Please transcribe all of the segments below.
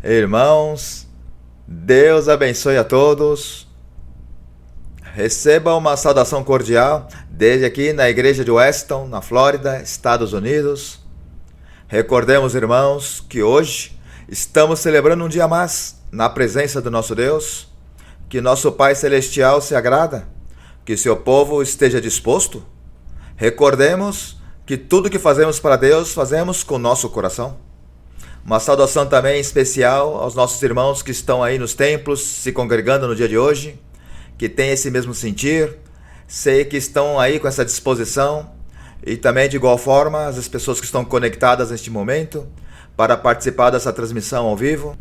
Irmãos, Deus abençoe a todos. Receba uma saudação cordial desde aqui na igreja de Weston, na Flórida, Estados Unidos. Recordemos, irmãos, que hoje estamos celebrando um dia mais na presença do nosso Deus, que nosso Pai Celestial se agrada, que seu povo esteja disposto. Recordemos que tudo que fazemos para Deus, fazemos com nosso coração. Uma saudação também especial aos nossos irmãos que estão aí nos templos, se congregando no dia de hoje, que têm esse mesmo sentir. Sei que estão aí com essa disposição, e também de igual forma as pessoas que estão conectadas neste momento para participar dessa transmissão ao vivo.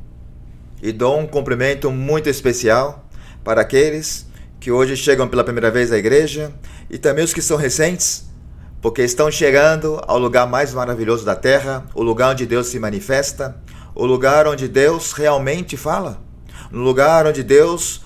E dou um cumprimento muito especial para aqueles que hoje chegam pela primeira vez à igreja e também os que são recentes, porque estão chegando ao lugar mais maravilhoso da terra, o lugar onde Deus se manifesta, o lugar onde Deus realmente fala, no lugar onde Deus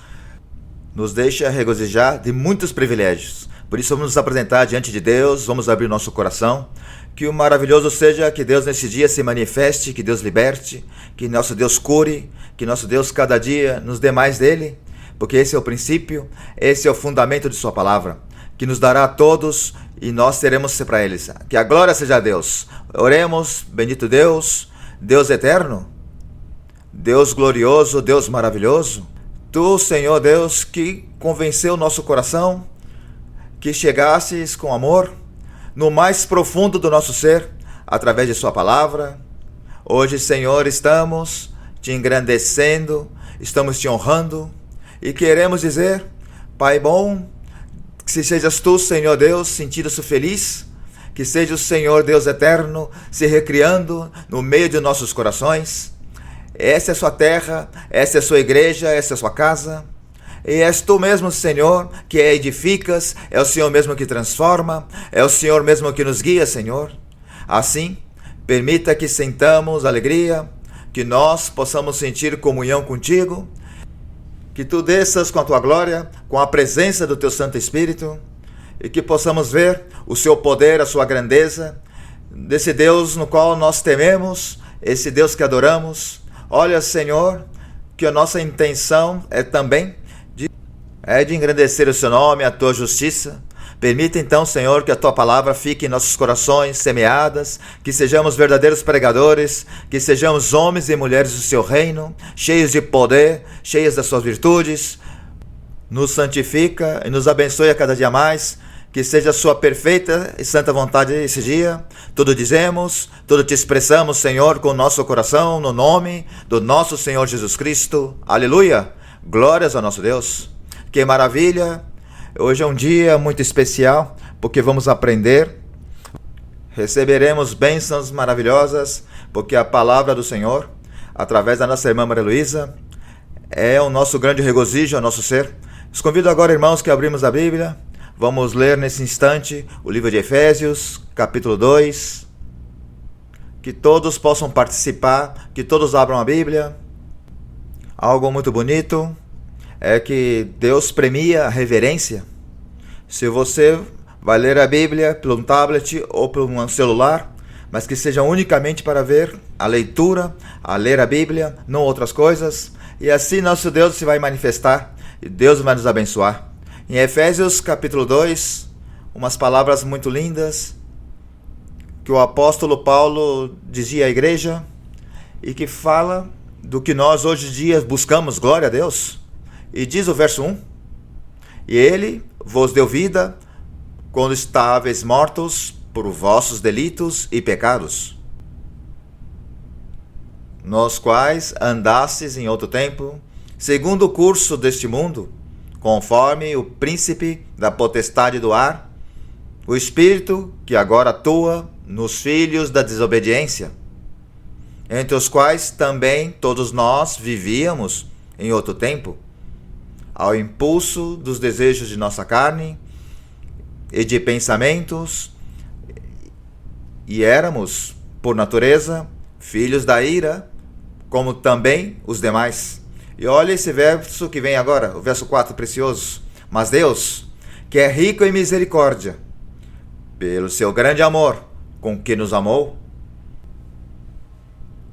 nos deixa regozijar de muitos privilégios. Por isso vamos nos apresentar diante de Deus, vamos abrir nosso coração, que o maravilhoso seja que Deus nesse dia se manifeste, que Deus liberte, que nosso Deus cure, que nosso Deus cada dia nos dê mais dele, porque esse é o princípio, esse é o fundamento de sua palavra, que nos dará a todos e nós teremos para eles. Que a glória seja a Deus. Oremos, bendito Deus, Deus eterno, Deus glorioso, Deus maravilhoso. Tu, Senhor Deus, que convenceu o nosso coração, que chegasses com amor no mais profundo do nosso ser, através de sua palavra. Hoje, Senhor, estamos te engrandecendo, estamos te honrando e queremos dizer, Pai bom, que sejas tu, Senhor Deus, sentindo-se feliz, que seja o Senhor Deus eterno se recriando no meio de nossos corações. Essa é a sua terra, essa é a sua igreja, essa é a sua casa. E és tu mesmo, Senhor, que edificas, é o Senhor mesmo que transforma, é o Senhor mesmo que nos guia, Senhor. Assim, permita que sintamos alegria, que nós possamos sentir comunhão contigo, que tu desças com a tua glória, com a presença do teu Santo Espírito, e que possamos ver o seu poder, a sua grandeza, desse Deus no qual nós tememos, esse Deus que adoramos. Olha, Senhor, que a nossa intenção é também de engrandecer o seu nome, a tua justiça. Permita então, Senhor, que a tua palavra fique em nossos corações semeadas, que sejamos verdadeiros pregadores, que sejamos homens e mulheres do seu reino, cheios de poder, cheios das suas virtudes. Nos santifica e nos abençoe a cada dia mais, que seja a sua perfeita e santa vontade esse dia. Tudo dizemos, tudo te expressamos, Senhor, com o nosso coração, no nome do nosso Senhor Jesus Cristo. Aleluia! Glórias ao nosso Deus. Que maravilha! Hoje é um dia muito especial, porque vamos aprender, receberemos bênçãos maravilhosas, porque a palavra do Senhor, através da nossa irmã Maria Luísa, é o nosso grande regozijo, ao nosso ser. Os convido agora, irmãos, que abrimos a Bíblia. Vamos ler nesse instante o livro de Efésios, capítulo 2. Que todos possam participar, que todos abram a Bíblia. Algo muito bonito é que Deus premia a reverência. Se você vai ler a Bíblia por um tablet ou por um celular, mas que seja unicamente para ver a leitura, a ler a Bíblia, não outras coisas, e assim nosso Deus se vai manifestar e Deus vai nos abençoar. Em Efésios capítulo 2, umas palavras muito lindas que o apóstolo Paulo dizia à igreja e que fala do que nós hoje em dia buscamos, glória a Deus. E diz o verso 1: E ele vos deu vida quando estáveis mortos por vossos delitos e pecados, nos quais andastes em outro tempo, segundo o curso deste mundo, conforme o príncipe da potestade do ar, o espírito que agora atua nos filhos da desobediência, entre os quais também todos nós vivíamos em outro tempo, ao impulso dos desejos de nossa carne e de pensamentos, e éramos, por natureza, filhos da ira, como também os demais. E olha esse verso que vem agora, o verso 4 precioso. Mas Deus, que é rico em misericórdia, pelo seu grande amor com que nos amou,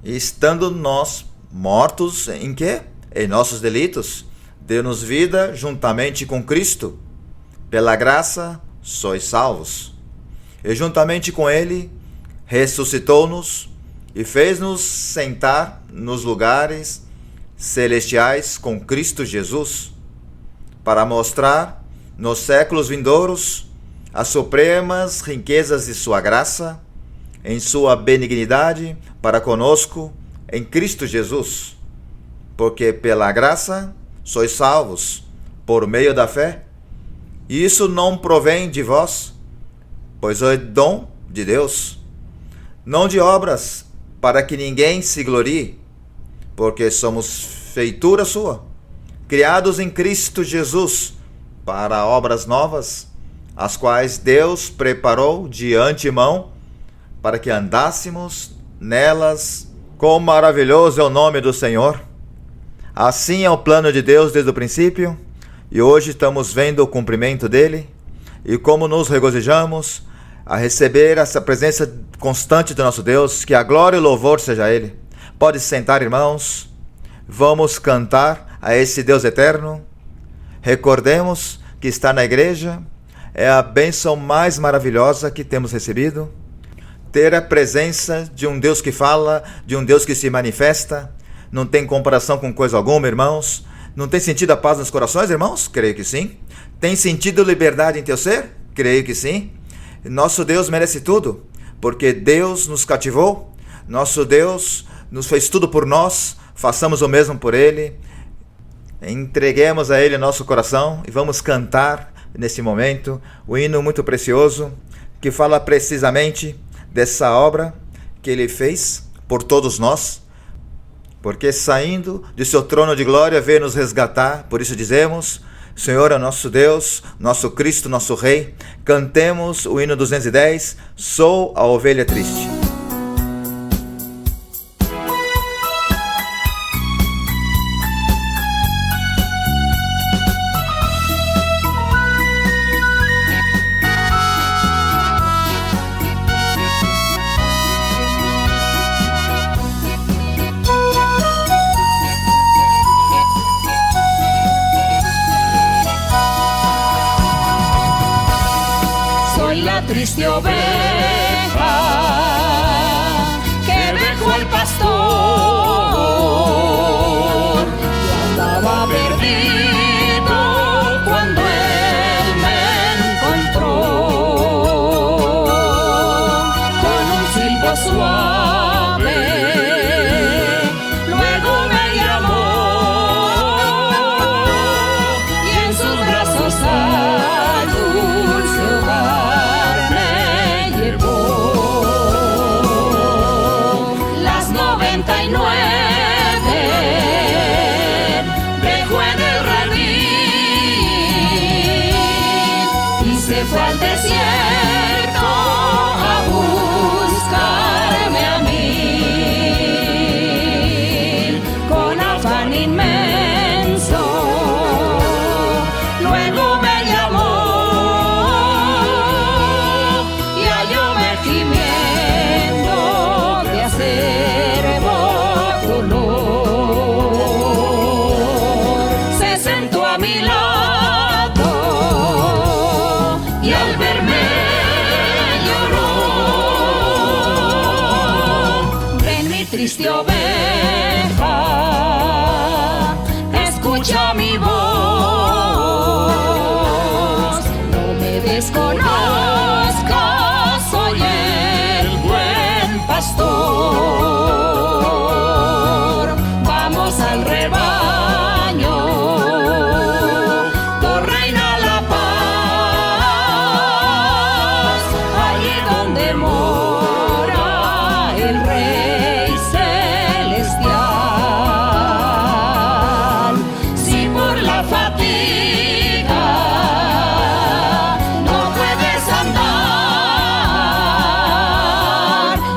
e estando nós mortos em quê? Em nossos delitos. Deu-nos vida juntamente com Cristo. Pela graça sois salvos. E juntamente com Ele ressuscitou-nos e fez-nos sentar nos lugares celestiais com Cristo Jesus, para mostrar nos séculos vindouros as supremas riquezas de sua graça, em sua benignidade para conosco em Cristo Jesus. Porque pela graça sois salvos, por meio da fé, e isso não provém de vós, pois é dom de Deus, não de obras, para que ninguém se glorie, porque somos feitura sua, criados em Cristo Jesus, para obras novas, as quais Deus preparou de antemão, para que andássemos nelas. Quão maravilhoso é o nome do Senhor! Assim é o plano de Deus desde o princípio, e hoje estamos vendo o cumprimento dele, e como nos regozijamos a receber essa presença constante do nosso Deus. Que a glória e o louvor seja a Ele. Pode se sentar, irmãos. Vamos cantar a esse Deus eterno. Recordemos que estar na igreja é a bênção mais maravilhosa que temos recebido. Ter a presença de um Deus que fala, de um Deus que se manifesta, não tem comparação com coisa alguma, irmãos. Não tem sentido a paz nos corações, irmãos? Creio que sim. Tem sentido liberdade em teu ser? Creio que sim. Nosso Deus merece tudo, porque Deus nos cativou, nosso Deus nos fez tudo por nós, façamos o mesmo por Ele, entreguemos a Ele nosso coração e vamos cantar nesse momento o hino muito precioso, que fala precisamente dessa obra que Ele fez por todos nós, porque saindo de seu trono de glória veio nos resgatar. Por isso dizemos: Senhor é nosso Deus, nosso Cristo, nosso Rei. Cantemos o hino 210, Sou a Ovelha Triste. Triste oveja que dejó el pastor y andaba perdido cuando él me encontró. Con un silbo suave luego me llamó y en sus brazos al dulce hogar fue al desierto a buscarme a mí con afán inmenso. Luego me llamó y hallóme gimiendo de acerbo dolor. Se sentó a mi lado y al verme lloró. Ven mi triste oveja, escucha mi voz. No me desconozcas, soy el buen pastor. Vamos al rebaño, por reina la paz, allí donde mora el Rey celestial. Si por la fatiga no puedes andar,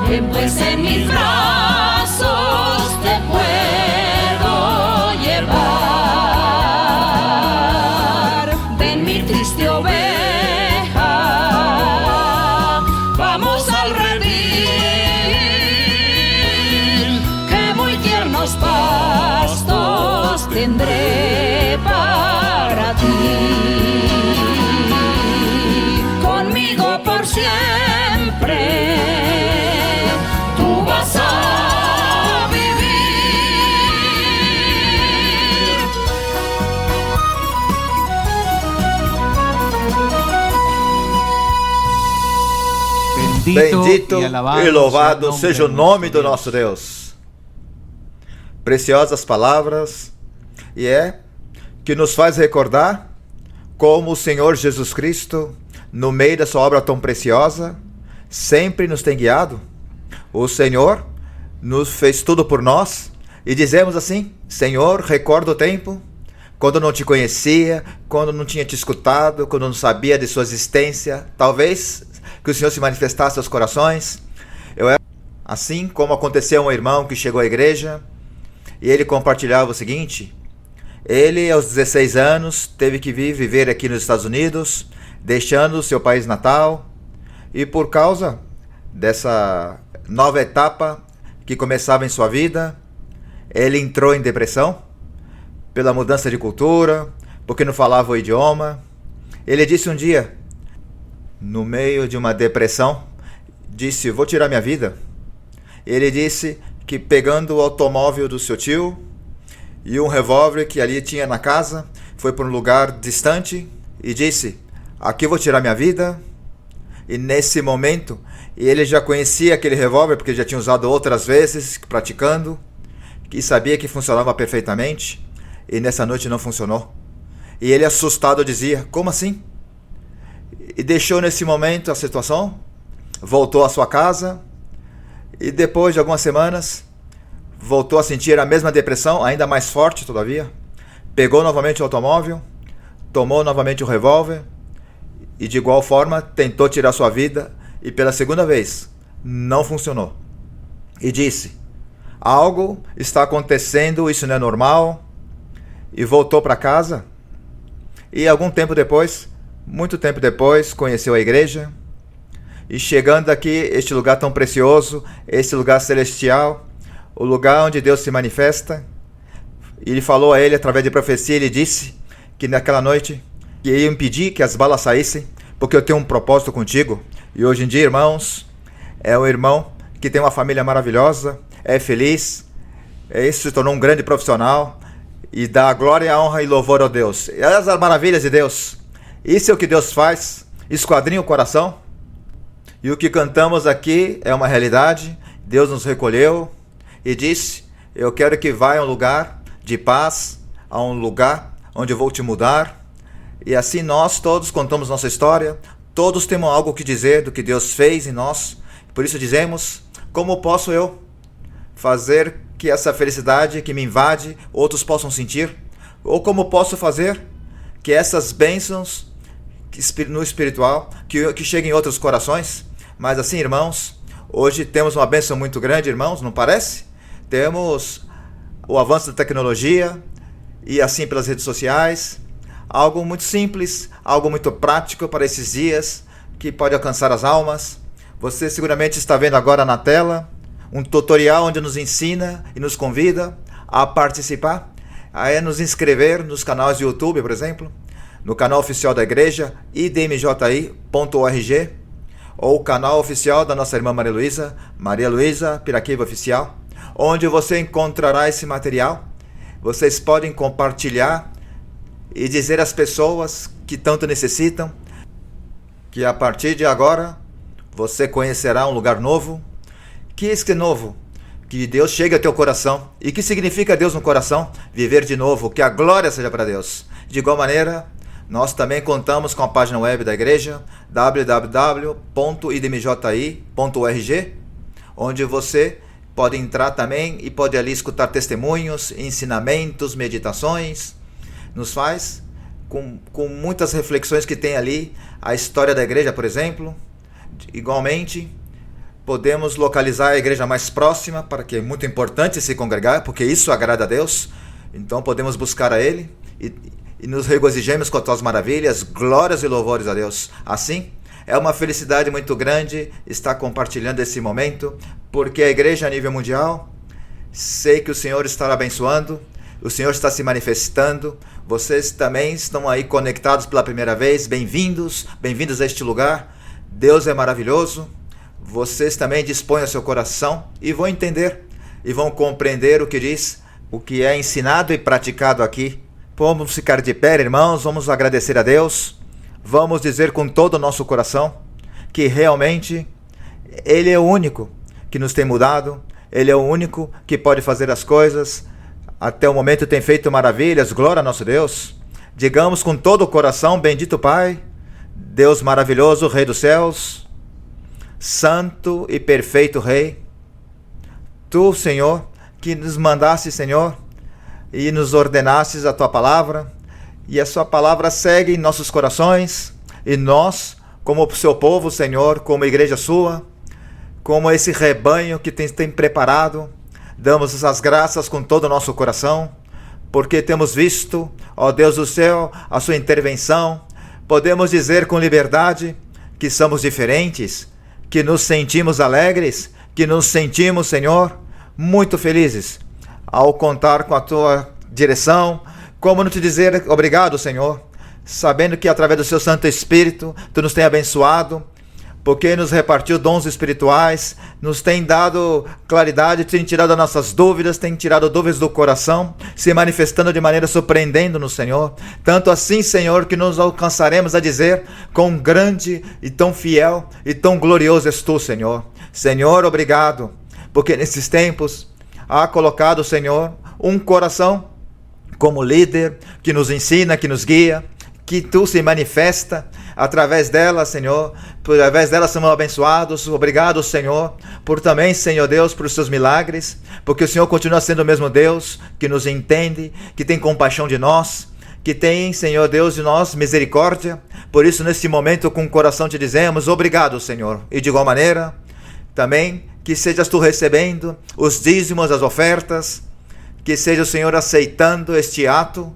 ven pues en mis brazos te puedo llevar. Ven mi triste oveja, vamos al redil, que muy tiernos tendré para ti. Conmigo por siempre, tú vas a vivir. Bendito e louvado seja o nome do nosso Deus. Preciosas palavras, e que nos faz recordar como o Senhor Jesus Cristo, no meio da sua obra tão preciosa, sempre nos tem guiado. O Senhor nos fez tudo por nós, e dizemos assim: Senhor, recorda o tempo quando não te conhecia, quando não tinha te escutado, quando não sabia de sua existência. Talvez que o Senhor se manifestasse aos corações. Assim como aconteceu um irmão que chegou à igreja e ele compartilhava o seguinte: ele, aos 16 anos, teve que vir viver aqui nos Estados Unidos, deixando o seu país natal, e por causa dessa nova etapa que começava em sua vida, ele entrou em depressão pela mudança de cultura, porque não falava o idioma. Ele disse um dia, no meio de uma depressão, disse: vou tirar minha vida. Ele disse que, pegando o automóvel do seu tio e um revólver que ali tinha na casa, foi para um lugar distante e disse: aqui vou tirar minha vida. E nesse momento, ele já conhecia aquele revólver, porque já tinha usado outras vezes, praticando, e sabia que funcionava perfeitamente, e nessa noite não funcionou. E ele, assustado, dizia: como assim? E deixou nesse momento a situação, voltou à sua casa, e depois de algumas semanas voltou a sentir a mesma depressão, ainda mais forte todavia. Pegou novamente o automóvel, tomou novamente o revólver e de igual forma tentou tirar sua vida, e pela segunda vez não funcionou. E disse: algo está acontecendo, isso não é normal. E voltou para casa, e algum tempo depois, muito tempo depois, conheceu a igreja. E chegando aqui, este lugar tão precioso, este lugar celestial, o lugar onde Deus se manifesta, ele falou a ele através de profecia. Ele disse que naquela noite que ia impedir que as balas saíssem, porque eu tenho um propósito contigo. E hoje em dia, irmãos, é um irmão que tem uma família maravilhosa, é feliz, isso se tornou um grande profissional e dá glória, honra e louvor ao Deus. E as maravilhas de Deus, isso é o que Deus faz, esquadrinha o coração. E o que cantamos aqui é uma realidade. Deus nos recolheu e disse: eu quero que vá a um lugar de paz, a um lugar onde eu vou te mudar. E assim nós todos contamos nossa história, todos temos algo que dizer do que Deus fez em nós. Por isso dizemos: como posso eu fazer que essa felicidade que me invade, outros possam sentir? Ou como posso fazer que essas bênçãos no espiritual, que cheguem em outros corações? Mas assim, irmãos, hoje temos uma bênção muito grande, irmãos, não parece? Temos o avanço da tecnologia e assim pelas redes sociais, algo muito simples, algo muito prático para esses dias, que pode alcançar as almas. Você seguramente está vendo agora na tela um tutorial onde nos ensina e nos convida a participar, a nos inscrever nos canais de YouTube, por exemplo, no canal oficial da igreja, idmji.org, ou o canal oficial da nossa irmã Maria Luísa Piraquiva Oficial, onde você encontrará esse material. Vocês podem compartilhar e dizer às pessoas que tanto necessitam que a partir de agora você conhecerá um lugar novo. Que este novo? Que Deus chegue ao teu coração. E que significa Deus no coração? Viver de novo, que a glória seja para Deus. De igual maneira, nós também contamos com a página web da igreja, www.idmji.org, onde você pode entrar também e pode ali escutar testemunhos, ensinamentos, meditações. Nos faz com muitas reflexões que tem ali a história da igreja, por exemplo. Igualmente, podemos localizar a igreja mais próxima, para que é muito importante se congregar, porque isso agrada a Deus. Então podemos buscar a Ele e nos regozijemos com as tuas maravilhas, glórias e louvores a Deus. Assim, é uma felicidade muito grande estar compartilhando esse momento, porque a igreja a nível mundial, sei que o Senhor estará abençoando, O Senhor está se manifestando. Vocês também estão aí conectados pela primeira vez. Bem-vindos, bem-vindos a este lugar. Deus é maravilhoso. Vocês também dispõem o seu coração e vão entender e vão compreender o que diz, o que é ensinado e praticado aqui. Vamos ficar de pé, irmãos, vamos agradecer a Deus. Vamos dizer com todo o nosso coração que realmente Ele é o único que nos tem mudado. Ele é o único que pode fazer as coisas. Até o momento tem feito maravilhas. Glória a nosso Deus. Digamos com todo o coração: bendito Pai, Deus maravilhoso, Rei dos céus, santo e perfeito Rei. Tu, Senhor, que nos mandaste, Senhor, e nos ordenastes a Tua palavra, e a Sua palavra segue em nossos corações, e nós, como o Seu povo, Senhor, como igreja Sua, como esse rebanho que tem preparado, damos as graças com todo o nosso coração, porque temos visto, ó Deus do céu, a Sua intervenção. Podemos dizer com liberdade que somos diferentes, que nos sentimos alegres, que nos sentimos, Senhor, muito felizes ao contar com a Tua direção. Como não te dizer obrigado, Senhor, sabendo que através do Seu Santo Espírito Tu nos tem abençoado, porque nos repartiu dons espirituais, nos tem dado claridade, tem tirado as nossas dúvidas, tem tirado dúvidas do coração, se manifestando de maneira surpreendendo-nos, Senhor. Tanto assim, Senhor, que nos alcançaremos a dizer: quão grande e tão fiel e tão glorioso és Tu, Senhor. Senhor, obrigado, porque nesses tempos há colocado, Senhor, um coração como líder, que nos ensina, que nos guia, que Tu se manifesta através dela, Senhor. Através dela somos abençoados. Obrigado, Senhor, por também, Senhor Deus, por Seus milagres, porque o Senhor continua sendo o mesmo Deus que nos entende, que tem compaixão de nós, que tem, Senhor Deus, de nós misericórdia. Por isso, neste momento, com o coração te dizemos: obrigado, Senhor. E de igual maneira, também, que sejas Tu recebendo os dízimos, as ofertas, que seja o Senhor aceitando este ato,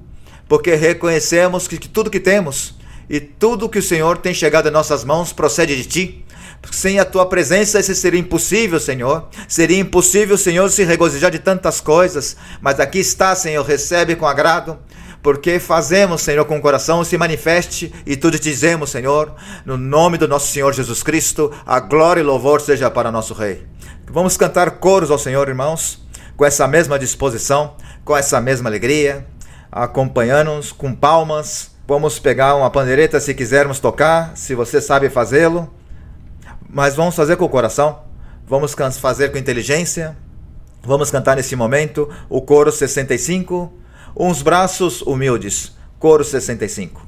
porque reconhecemos que tudo que temos e tudo que o Senhor tem chegado em nossas mãos procede de Ti. Sem a Tua presença isso seria impossível, Senhor. Seria impossível, Senhor, se regozijar de tantas coisas. Mas aqui está, Senhor, recebe com agrado, porque fazemos, Senhor, com o coração, se manifeste e tudo te dizemos, Senhor, no nome do nosso Senhor Jesus Cristo, a glória e louvor seja para nosso Rei. Vamos cantar coros ao Senhor, irmãos, com essa mesma disposição, com essa mesma alegria, acompanhando-nos com palmas. Vamos pegar uma pandeireta se quisermos tocar, se você sabe fazê-lo, mas vamos fazer com o coração, vamos fazer com inteligência. Vamos cantar nesse momento o coro 65, uns braços humildes, coro 65.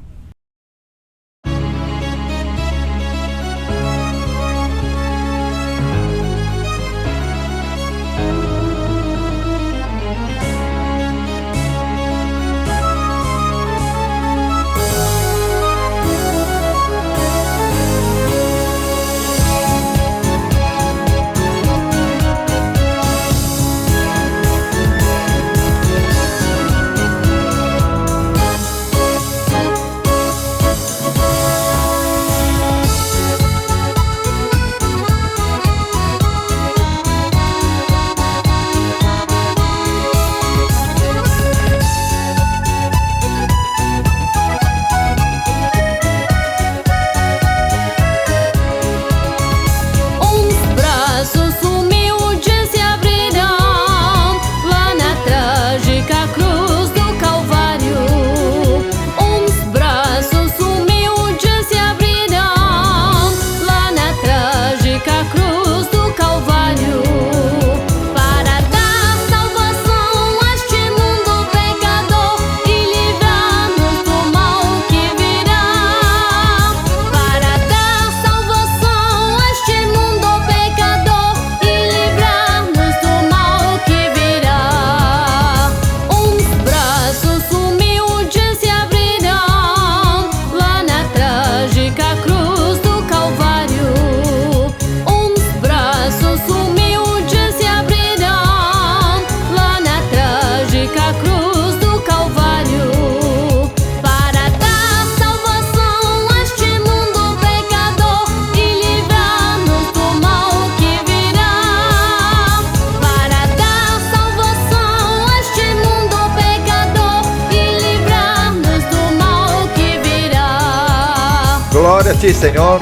Glória a ti, Senhor.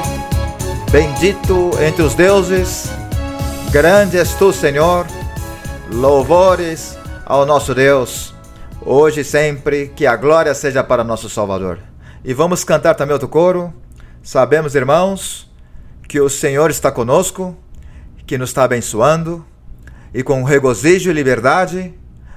Bendito entre os deuses. Grande és tu, Senhor. Louvores ao nosso Deus, hoje e sempre. Que a glória seja para nosso Salvador. E vamos cantar também outro coro. Sabemos, irmãos, que o Senhor está conosco, que nos está abençoando, e com regozijo e liberdade,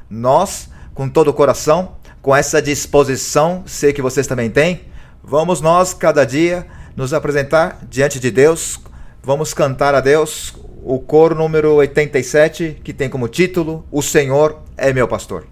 nós, com todo o coração, com essa disposição, sei que vocês também têm, vamos nós, cada dia, nos apresentar diante de Deus. Vamos cantar a Deus o coro número 87, que tem como título: O Senhor é meu pastor.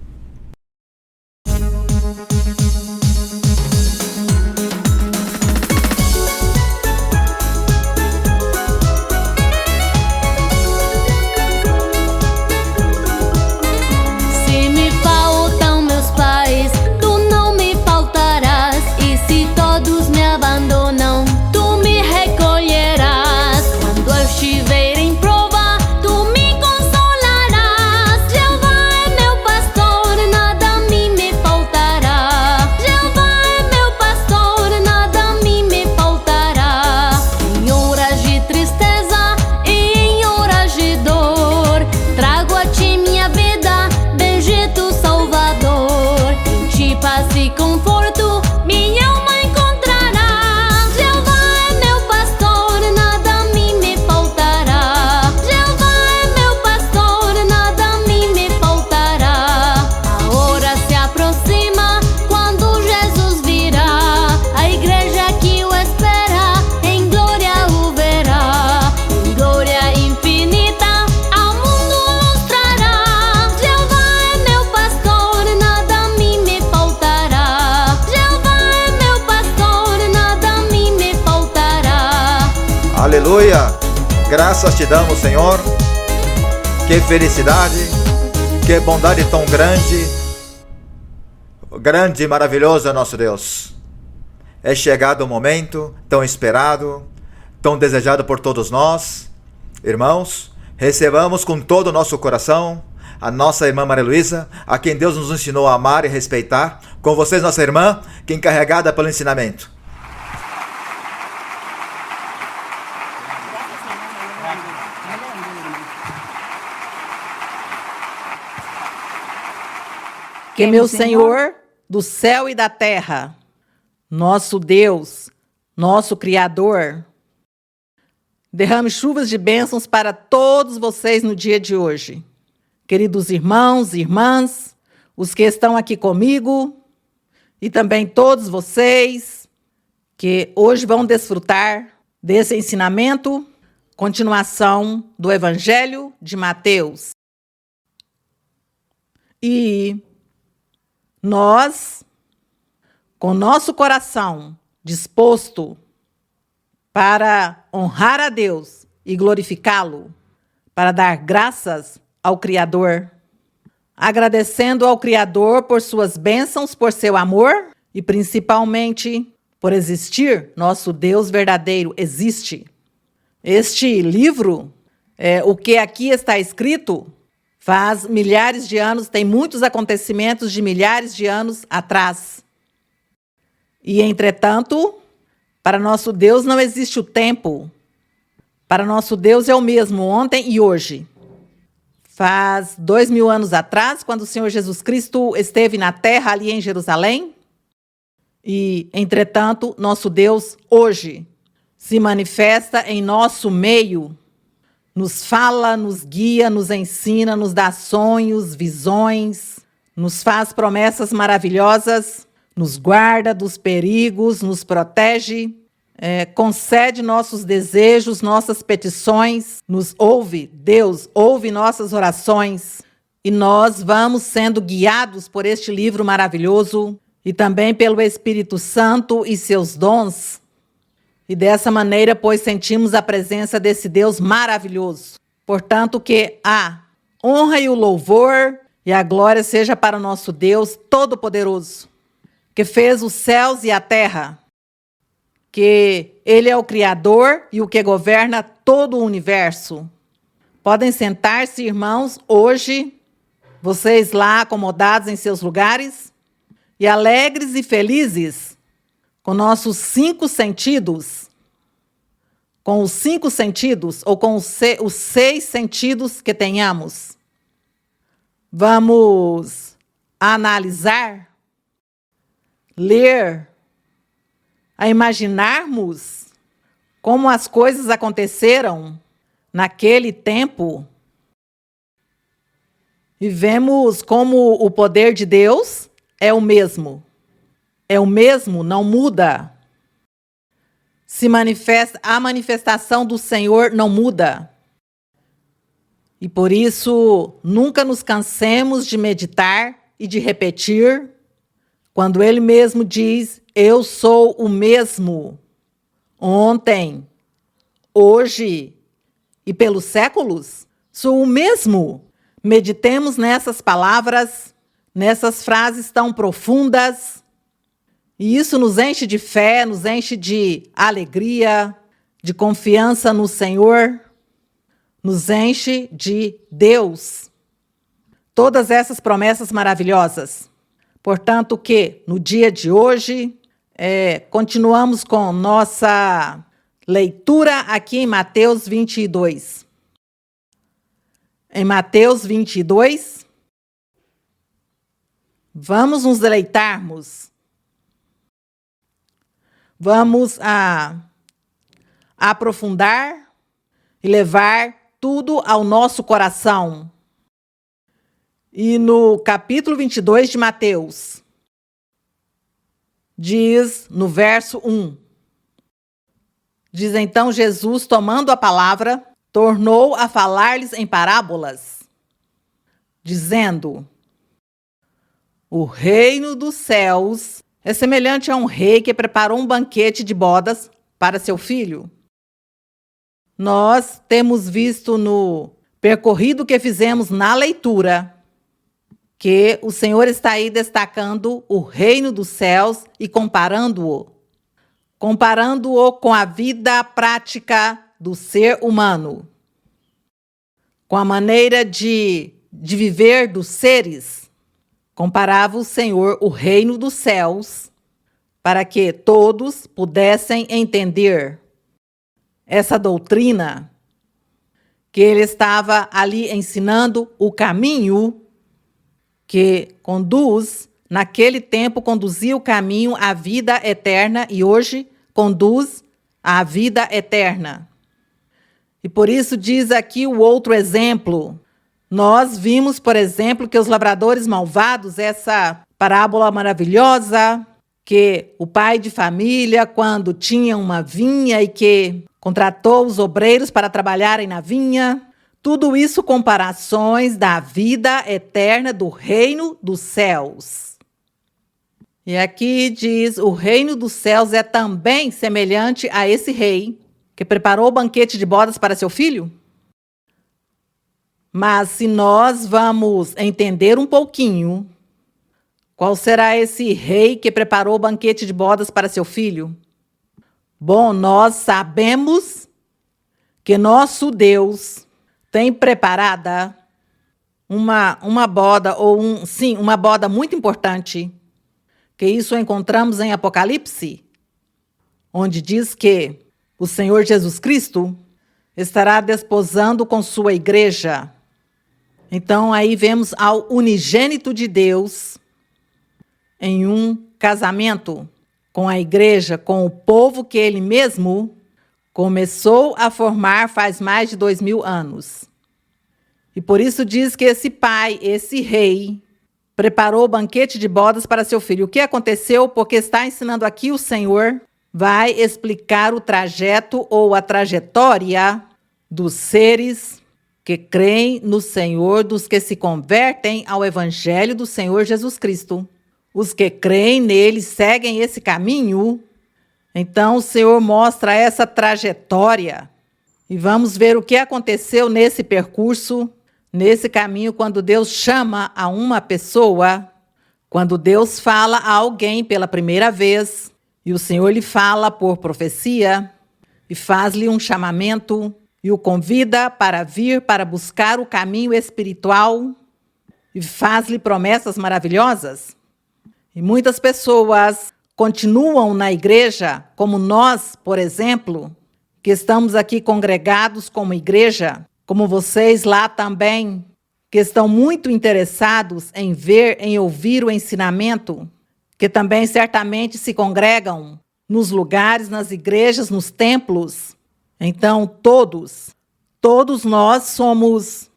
Se me faltam meus pais, tu não me faltarás. E se todos me abandonam, tu me recolherás. Quando eu estiver em prova, tu me consolarás. Jeová é meu pastor, nada a mim me faltará. Jeová é meu pastor, nada a mim me faltará. Em horas de tristeza e em horas de dor, trago a ti minha vida, bendito Salvador. Em ti paz e conforto minha alma encontrará. Jeová é meu pastor, nada a mim me faltará. Jeová é meu pastor, nada a mim me faltará. A hora se aproxima quando Jesus virá. A igreja que o espera em glória o verá. Em glória infinita ao mundo mostrará. Jeová é meu pastor, nada a mim me faltará. Jeová é meu pastor, nada a mim me faltará. Aleluia! Graças te damos, Senhor. Que felicidade, que bondade tão grande. Grande e maravilhoso é nosso Deus. É chegado o momento tão esperado, tão desejado por todos nós. Irmãos, recebamos com todo o nosso coração a nossa irmã Maria Luísa, a quem Deus nos ensinou a amar e respeitar. Com vocês, nossa irmã, que é encarregada pelo ensinamento. Que meu Senhor do céu e da terra, nosso Deus, nosso Criador, derrame chuvas de bênçãos para todos vocês no dia de hoje. Queridos irmãos e irmãs, os que estão aqui comigo e também todos vocês que hoje vão desfrutar desse ensinamento, continuação do Evangelho de Mateus. E nós, com nosso coração disposto para honrar a Deus e glorificá-lo, para dar graças ao Criador, agradecendo ao Criador por suas bênçãos, por seu amor e principalmente por existir, nosso Deus verdadeiro existe. Este livro, o que aqui está escrito, faz milhares de anos, tem muitos acontecimentos de milhares de anos atrás. E, entretanto, para nosso Deus não existe o tempo. Para nosso Deus é o mesmo ontem e hoje. Faz 2000 anos atrás, quando o Senhor Jesus Cristo esteve na terra, ali em Jerusalém. E, entretanto, nosso Deus hoje se manifesta em nosso meio, nos fala, nos guia, nos ensina, nos dá sonhos, visões, nos faz promessas maravilhosas, nos guarda dos perigos, nos protege, concede nossos desejos, nossas petições, nos ouve. Deus ouve nossas orações e nós vamos sendo guiados por este livro maravilhoso e também pelo Espírito Santo e seus dons. E dessa maneira, pois, sentimos a presença desse Deus maravilhoso. Portanto, que a honra e o louvor e a glória seja para o nosso Deus Todo-Poderoso, que fez os céus e a terra, que Ele é o Criador e o que governa todo o universo. Podem sentar-se, irmãos, hoje, vocês lá acomodados em seus lugares, e alegres e felizes, com nossos 5 sentidos, com os 5 sentidos ou com os 6 sentidos que tenhamos. Vamos analisar, ler, a imaginarmos como as coisas aconteceram naquele tempo e vemos como o poder de Deus é o mesmo. É o mesmo, não muda. A manifestação do Senhor não muda. E por isso, nunca nos cansemos de meditar e de repetir, quando Ele mesmo diz, eu sou o mesmo, ontem, hoje e pelos séculos, sou o mesmo. Meditemos nessas palavras, nessas frases tão profundas, e isso nos enche de fé, nos enche de alegria, de confiança no Senhor, nos enche de Deus. Todas essas promessas maravilhosas. Portanto, que no dia de hoje, continuamos com nossa leitura aqui em Mateus 22. Em Mateus 22, vamos nos deleitarmos. Vamos aprofundar e levar tudo ao nosso coração. E no capítulo 22 de Mateus, diz no verso 1, diz então Jesus, tomando a palavra, tornou a falar-lhes em parábolas, dizendo, o reino dos céus é semelhante a um rei que preparou um banquete de bodas para seu filho. Nós temos visto no percorrido que fizemos na leitura que o Senhor está aí destacando o reino dos céus e comparando-o com a vida prática do ser humano, com a maneira de viver dos seres. Comparava o Senhor o reino dos céus para que todos pudessem entender essa doutrina, que ele estava ali ensinando o caminho que conduz, naquele tempo conduzia o caminho à vida eterna e hoje conduz à vida eterna. E por isso diz aqui o outro exemplo. Nós vimos, por exemplo, que os lavradores malvados, essa parábola maravilhosa, que o pai de família, quando tinha uma vinha e que contratou os obreiros para trabalharem na vinha, tudo isso comparações da vida eterna do reino dos céus. E aqui diz, o reino dos céus é também semelhante a esse rei que preparou o banquete de bodas para seu filho? Mas se nós vamos entender um pouquinho, qual será esse rei que preparou o banquete de bodas para seu filho? Bom, nós sabemos que nosso Deus tem preparada uma boda, uma boda muito importante, que isso encontramos em Apocalipse, onde diz que o Senhor Jesus Cristo estará desposando com sua igreja. Então, aí vemos ao unigênito de Deus em um casamento com a igreja, com o povo que ele mesmo começou a formar faz mais de 2000 anos. E por isso diz que esse pai, esse rei, preparou o banquete de bodas para seu filho. O que aconteceu? Porque está ensinando aqui o Senhor, vai explicar o trajeto ou a trajetória dos seres que creem no Senhor, dos que se convertem ao Evangelho do Senhor Jesus Cristo. Os que creem nele, seguem esse caminho. Então o Senhor mostra essa trajetória. E vamos ver o que aconteceu nesse percurso, nesse caminho, quando Deus chama a uma pessoa, quando Deus fala a alguém pela primeira vez, e o Senhor lhe fala por profecia, e faz-lhe um chamamento, e o convida para vir para buscar o caminho espiritual e faz-lhe promessas maravilhosas. E muitas pessoas continuam na igreja, como nós, por exemplo, que estamos aqui congregados como igreja, como vocês lá também, que estão muito interessados em ver, em ouvir o ensinamento, que também certamente se congregam nos lugares, nas igrejas, nos templos. Então, todos nós somos,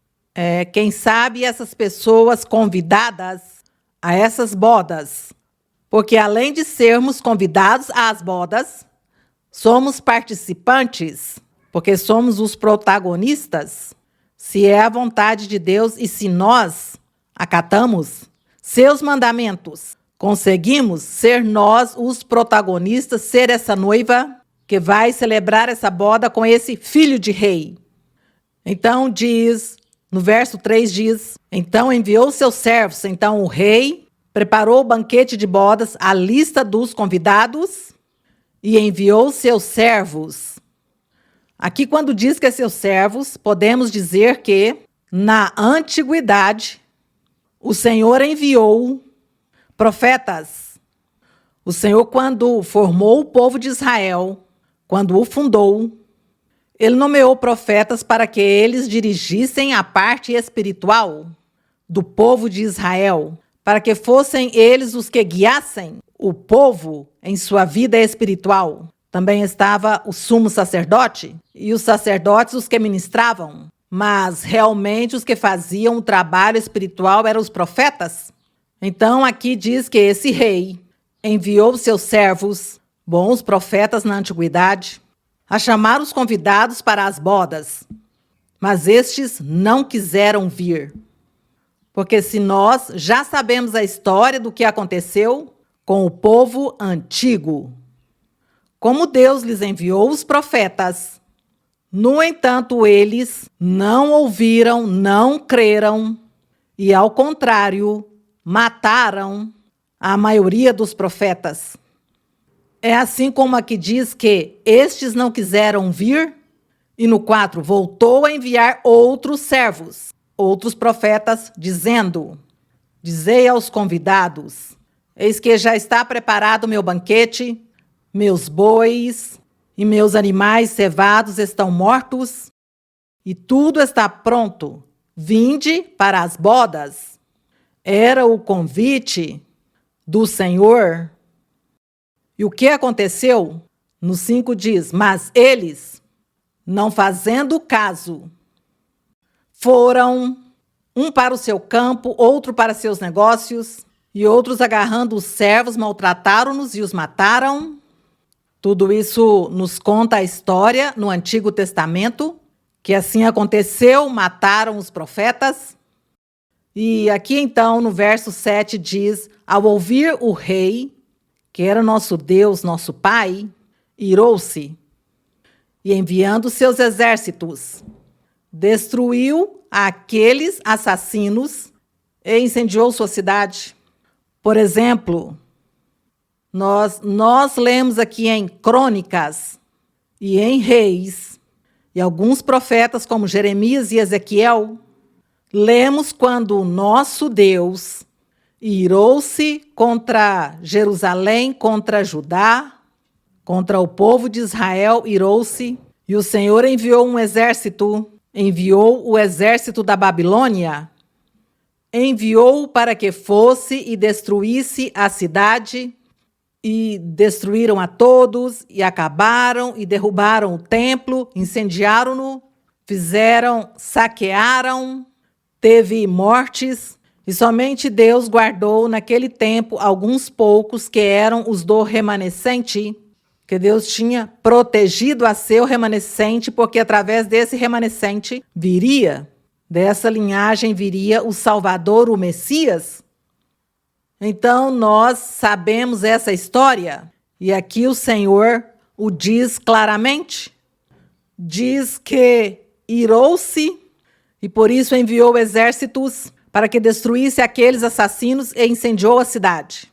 quem sabe, essas pessoas convidadas a essas bodas. Porque além de sermos convidados às bodas, somos participantes, porque somos os protagonistas. Se é a vontade de Deus e se nós acatamos seus mandamentos, conseguimos ser nós os protagonistas, ser essa noiva que vai celebrar essa boda com esse filho de rei. Então diz, no verso 3 diz, então enviou seus servos, então o rei preparou o banquete de bodas, a lista dos convidados, e enviou seus servos. Aqui, quando diz que é seus servos, podemos dizer que, na antiguidade, o Senhor enviou profetas. O Senhor, quando formou o povo de Israel, quando o fundou, ele nomeou profetas para que eles dirigissem a parte espiritual do povo de Israel, para que fossem eles os que guiassem o povo em sua vida espiritual. Também estava o sumo sacerdote e os sacerdotes os que ministravam, mas realmente os que faziam o trabalho espiritual eram os profetas. Então aqui diz que esse rei enviou seus servos, bons profetas na antiguidade, a chamar os convidados para as bodas, mas estes não quiseram vir. Porque se nós já sabemos a história do que aconteceu com o povo antigo, como Deus lhes enviou os profetas, no entanto, eles não ouviram, não creram e, ao contrário, mataram a maioria dos profetas. É assim como aqui diz que estes não quiseram vir, e no 4, voltou a enviar outros servos, outros profetas, dizendo, dizei aos convidados, eis que já está preparado o meu banquete, meus bois e meus animais cevados estão mortos, e tudo está pronto, vinde para as bodas. Era o convite do Senhor. E o que aconteceu? No 5 diz, mas eles, não fazendo caso, foram um para o seu campo, outro para seus negócios, e outros agarrando os servos, maltrataram-nos e os mataram. Tudo isso nos conta a história no Antigo Testamento, que assim aconteceu, mataram os profetas. E aqui então, no verso 7 diz, ao ouvir o rei, que era nosso Deus, nosso Pai, irou-se, e enviando seus exércitos, destruiu aqueles assassinos e incendiou sua cidade. Por exemplo, nós lemos aqui em Crônicas e em Reis, e alguns profetas como Jeremias e Ezequiel, lemos quando o nosso Deus irou-se contra Jerusalém, contra Judá, contra o povo de Israel, irou-se, e o Senhor enviou um exército, enviou o exército da Babilônia, enviou para que fosse e destruísse a cidade, e destruíram a todos, e acabaram, e derrubaram o templo, incendiaram-no, saquearam, teve mortes, e somente Deus guardou naquele tempo alguns poucos que eram os do remanescente, que Deus tinha protegido a seu remanescente, porque através desse remanescente dessa linhagem viria o Salvador, o Messias. Então nós sabemos essa história, e aqui o Senhor o diz claramente. Diz que irou-se e por isso enviou exércitos para que destruísse aqueles assassinos e incendiou a cidade.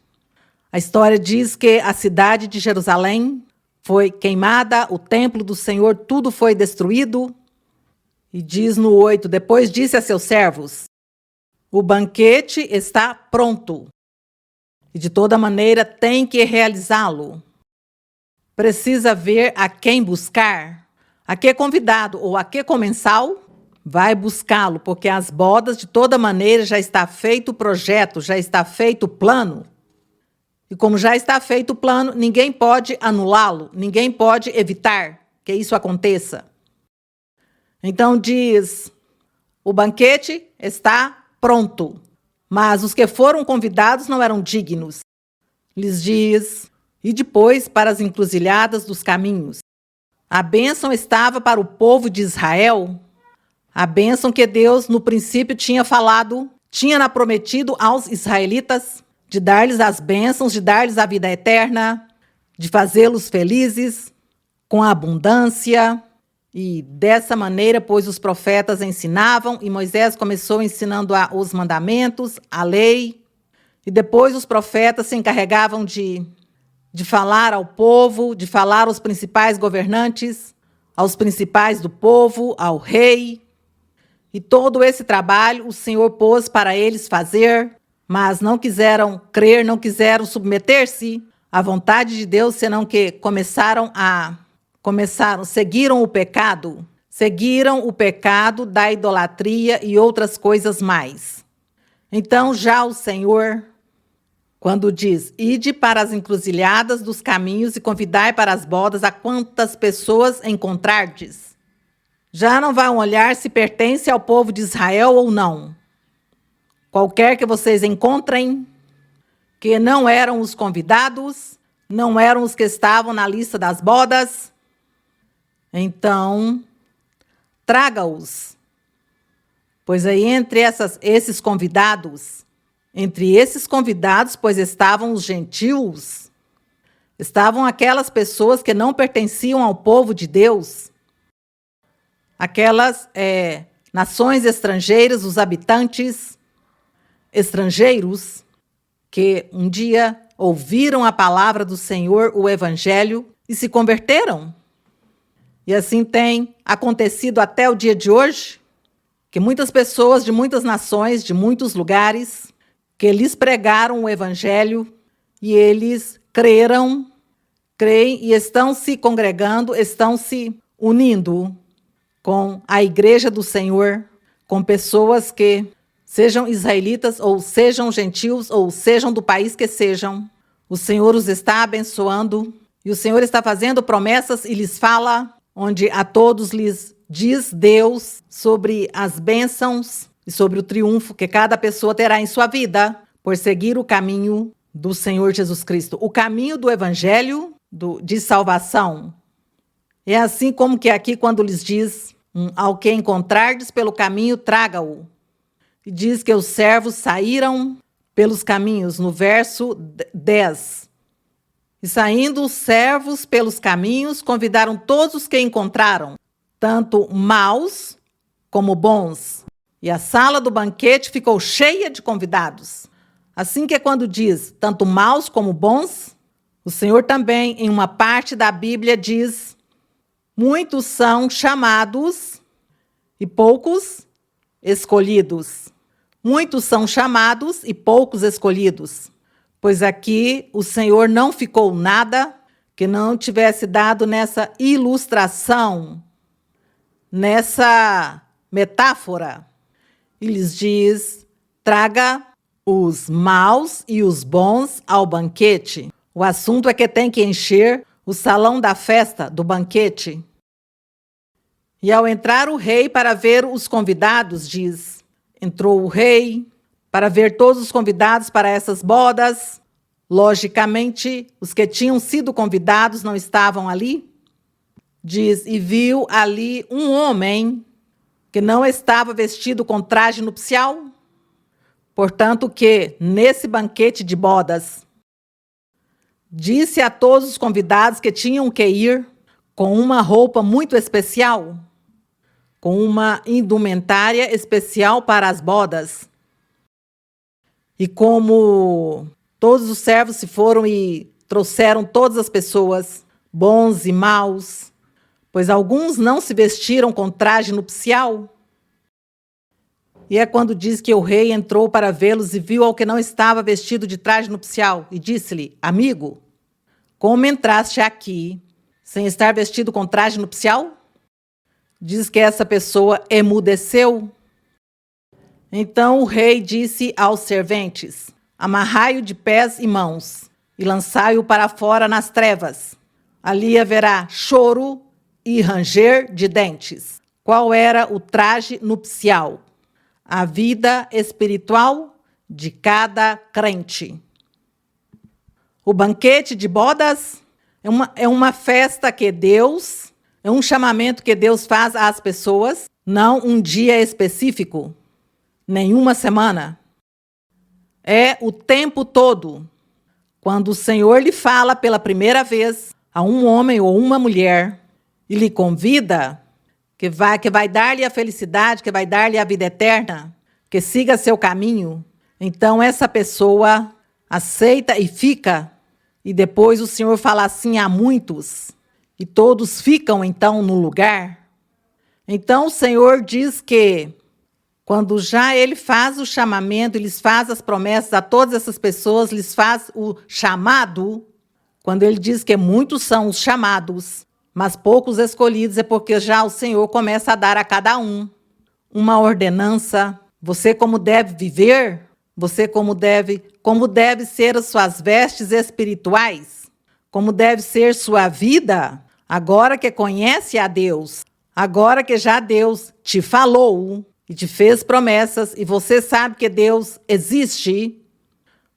A história diz que a cidade de Jerusalém foi queimada, o templo do Senhor, tudo foi destruído. E diz no 8, depois disse a seus servos, o banquete está pronto. E de toda maneira tem que realizá-lo. Precisa ver a quem buscar. A que convidado ou a que comensal? Vai buscá-lo, porque as bodas, de toda maneira, já está feito o projeto, já está feito o plano. E como já está feito o plano, ninguém pode anulá-lo, ninguém pode evitar que isso aconteça. Então diz, o banquete está pronto, mas os que foram convidados não eram dignos. Lhes diz, e depois para as encruzilhadas dos caminhos. A bênção estava para o povo de Israel, a bênção que Deus no princípio tinha falado, tinha prometido aos israelitas, de dar-lhes as bênçãos, de dar-lhes a vida eterna, de fazê-los felizes, com abundância. E dessa maneira, pois os profetas ensinavam, e Moisés começou ensinando os mandamentos, a lei, e depois os profetas se encarregavam de falar ao povo, de falar aos principais governantes, aos principais do povo, ao rei. E todo esse trabalho o Senhor pôs para eles fazer, mas não quiseram crer, não quiseram submeter-se à vontade de Deus, senão que seguiram o pecado da idolatria e outras coisas mais. Então já o Senhor, quando diz, ide para as encruzilhadas dos caminhos e convidai para as bodas a quantas pessoas encontrardes, já não vão olhar se pertence ao povo de Israel ou não. Qualquer que vocês encontrem, que não eram os convidados, não eram os que estavam na lista das bodas, então traga-os. Pois aí entre esses convidados, pois estavam os gentios, estavam aquelas pessoas que não pertenciam ao povo de Deus, aquelas nações estrangeiras, os habitantes estrangeiros, que um dia ouviram a palavra do Senhor, o Evangelho, e se converteram. E assim tem acontecido até o dia de hoje, que muitas pessoas de muitas nações, de muitos lugares, que lhes pregaram o Evangelho e eles creem e estão se congregando, estão se unindo com a igreja do Senhor, com pessoas que sejam israelitas ou sejam gentios ou sejam do país que sejam. O Senhor os está abençoando e o Senhor está fazendo promessas e lhes fala, onde a todos lhes diz Deus sobre as bênçãos e sobre o triunfo que cada pessoa terá em sua vida por seguir o caminho do Senhor Jesus Cristo, o caminho do Evangelho de salvação. É assim como que aqui quando lhes diz, ao que encontrardes pelo caminho, traga-o. E diz que os servos saíram pelos caminhos, no verso 10. E saindo os servos pelos caminhos, convidaram todos os que encontraram, tanto maus como bons. E a sala do banquete ficou cheia de convidados. Assim que quando diz tanto maus como bons, o Senhor também, em uma parte da Bíblia, diz, muitos são chamados e poucos escolhidos. Muitos são chamados e poucos escolhidos. Pois aqui o Senhor não ficou nada que não tivesse dado nessa ilustração, nessa metáfora. E lhes diz, traga os maus e os bons ao banquete. O assunto é que tem que encher o salão da festa, do banquete. E ao entrar o rei para ver os convidados, diz, entrou o rei para ver todos os convidados para essas bodas. Logicamente, os que tinham sido convidados não estavam ali. Diz, e viu ali um homem que não estava vestido com traje nupcial. Portanto, que nesse banquete de bodas, disse a todos os convidados que tinham que ir com uma roupa muito especial, com uma indumentária especial para as bodas. E como todos os servos se foram e trouxeram todas as pessoas, bons e maus, pois alguns não se vestiram com traje nupcial. E é quando diz que o rei entrou para vê-los e viu ao que não estava vestido de traje nupcial e disse-lhe, amigo, como entraste aqui sem estar vestido com traje nupcial? diz que essa pessoa emudeceu. Então o rei disse aos serventes: amarrai-o de pés e mãos e lançai-o para fora nas trevas. Ali haverá choro e ranger de dentes. Qual era o traje nupcial? A vida espiritual de cada crente. O banquete de bodas é uma festa que Deus, é um chamamento que Deus faz às pessoas, não um dia específico, nenhuma semana. É o tempo todo. Quando o Senhor lhe fala pela primeira vez a um homem ou uma mulher e lhe convida, que vai dar-lhe a felicidade, que vai dar-lhe a vida eterna, que siga seu caminho, então essa pessoa aceita e fica. E depois o Senhor fala assim a muitos, e todos ficam então no lugar. Então o Senhor diz que quando já Ele faz o chamamento, Ele faz as promessas a todas essas pessoas, lhes faz o chamado, quando Ele diz que muitos são os chamados, mas poucos escolhidos, é porque já o Senhor começa a dar a cada um uma ordenança. Você como deve viver, você como deve ser as suas vestes espirituais, como deve ser sua vida, agora que conhece a Deus, agora que já Deus te falou e te fez promessas e você sabe que Deus existe,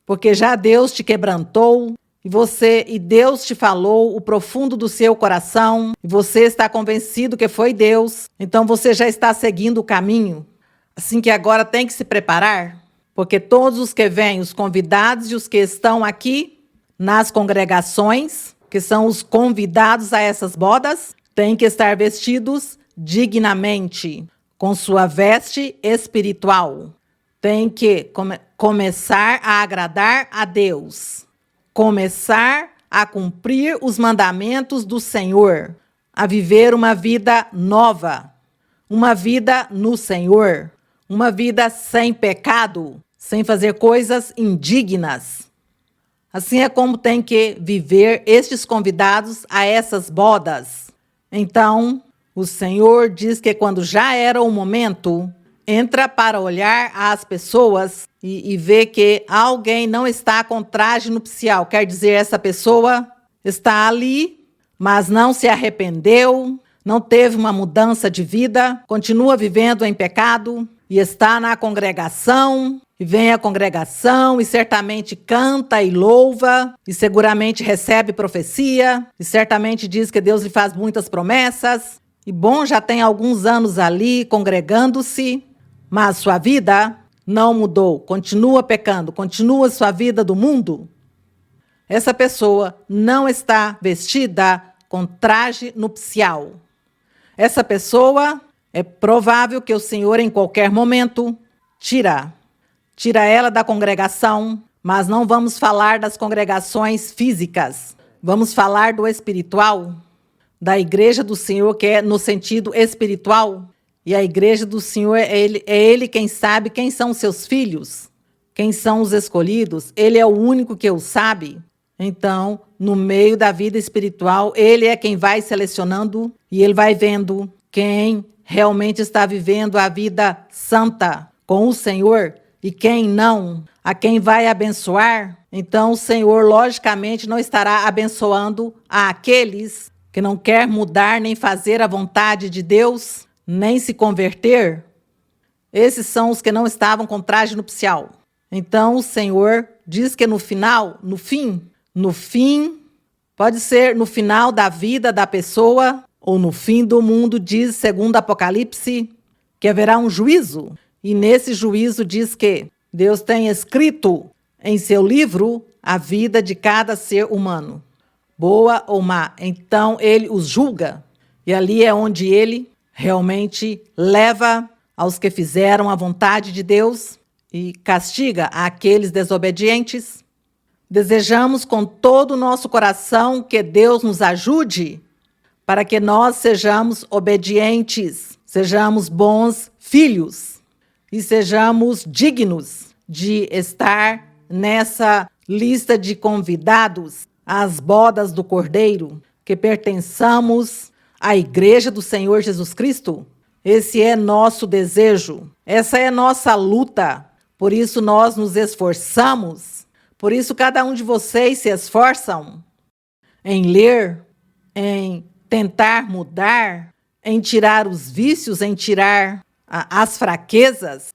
porque já Deus te quebrantou e Deus te falou o profundo do seu coração e você está convencido que foi Deus, então você já está seguindo o caminho. Assim que agora tem que se preparar, porque todos os que vêm, os convidados e os que estão aqui nas congregações, que são os convidados a essas bodas, têm que estar vestidos dignamente, com sua veste espiritual. Tem que começar a agradar a Deus, começar a cumprir os mandamentos do Senhor, a viver uma vida nova, uma vida no Senhor, uma vida sem pecado, sem fazer coisas indignas. Assim é como tem que viver estes convidados a essas bodas. Então, o Senhor diz que quando já era o momento, entra para olhar as pessoas e vê que alguém não está com traje nupcial. Quer dizer, essa pessoa está ali, mas não se arrependeu, não teve uma mudança de vida, continua vivendo em pecado e está na congregação, e vem à congregação e certamente canta e louva, e seguramente recebe profecia, e certamente diz que Deus lhe faz muitas promessas, e bom, já tem alguns anos ali congregando-se, mas sua vida não mudou, continua pecando, continua sua vida do mundo. Essa pessoa não está vestida com traje nupcial. Essa pessoa é provável que o Senhor, em qualquer momento, tira ela da congregação, mas não vamos falar das congregações físicas. Vamos falar do espiritual, da igreja do Senhor, que é no sentido espiritual. E a igreja do Senhor, é Ele quem sabe quem são os seus filhos, quem são os escolhidos. Ele é o único que o sabe. Então, no meio da vida espiritual, Ele é quem vai selecionando e Ele vai vendo quem realmente está vivendo a vida santa com o Senhor e quem não, a quem vai abençoar. Então o Senhor, logicamente, não estará abençoando aqueles que não quer mudar nem fazer a vontade de Deus, nem se converter. Esses são os que não estavam com traje nupcial. Então o Senhor diz que no fim, pode ser no final da vida da pessoa, ou no fim do mundo, diz, segundo Apocalipse, que haverá um juízo. E nesse juízo diz que Deus tem escrito em seu livro a vida de cada ser humano, boa ou má. Então Ele os julga. E ali é onde Ele realmente leva aos que fizeram a vontade de Deus e castiga aqueles desobedientes. Desejamos com todo o nosso coração que Deus nos ajude para que nós sejamos obedientes, sejamos bons filhos e sejamos dignos de estar nessa lista de convidados às bodas do Cordeiro, que pertençamos a igreja do Senhor Jesus Cristo? Esse é nosso desejo, essa é nossa luta. Por isso nós nos esforçamos, por isso cada um de vocês se esforçam em ler, em tentar mudar, em tirar os vícios, em tirar as fraquezas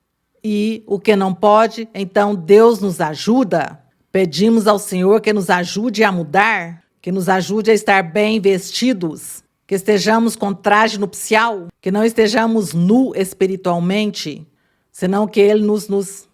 e o que não pode. Então Deus nos ajuda. Pedimos ao Senhor que nos ajude a mudar, que nos ajude a estar bem vestidos, que estejamos com traje nupcial, que não estejamos nu espiritualmente, senão que Ele nos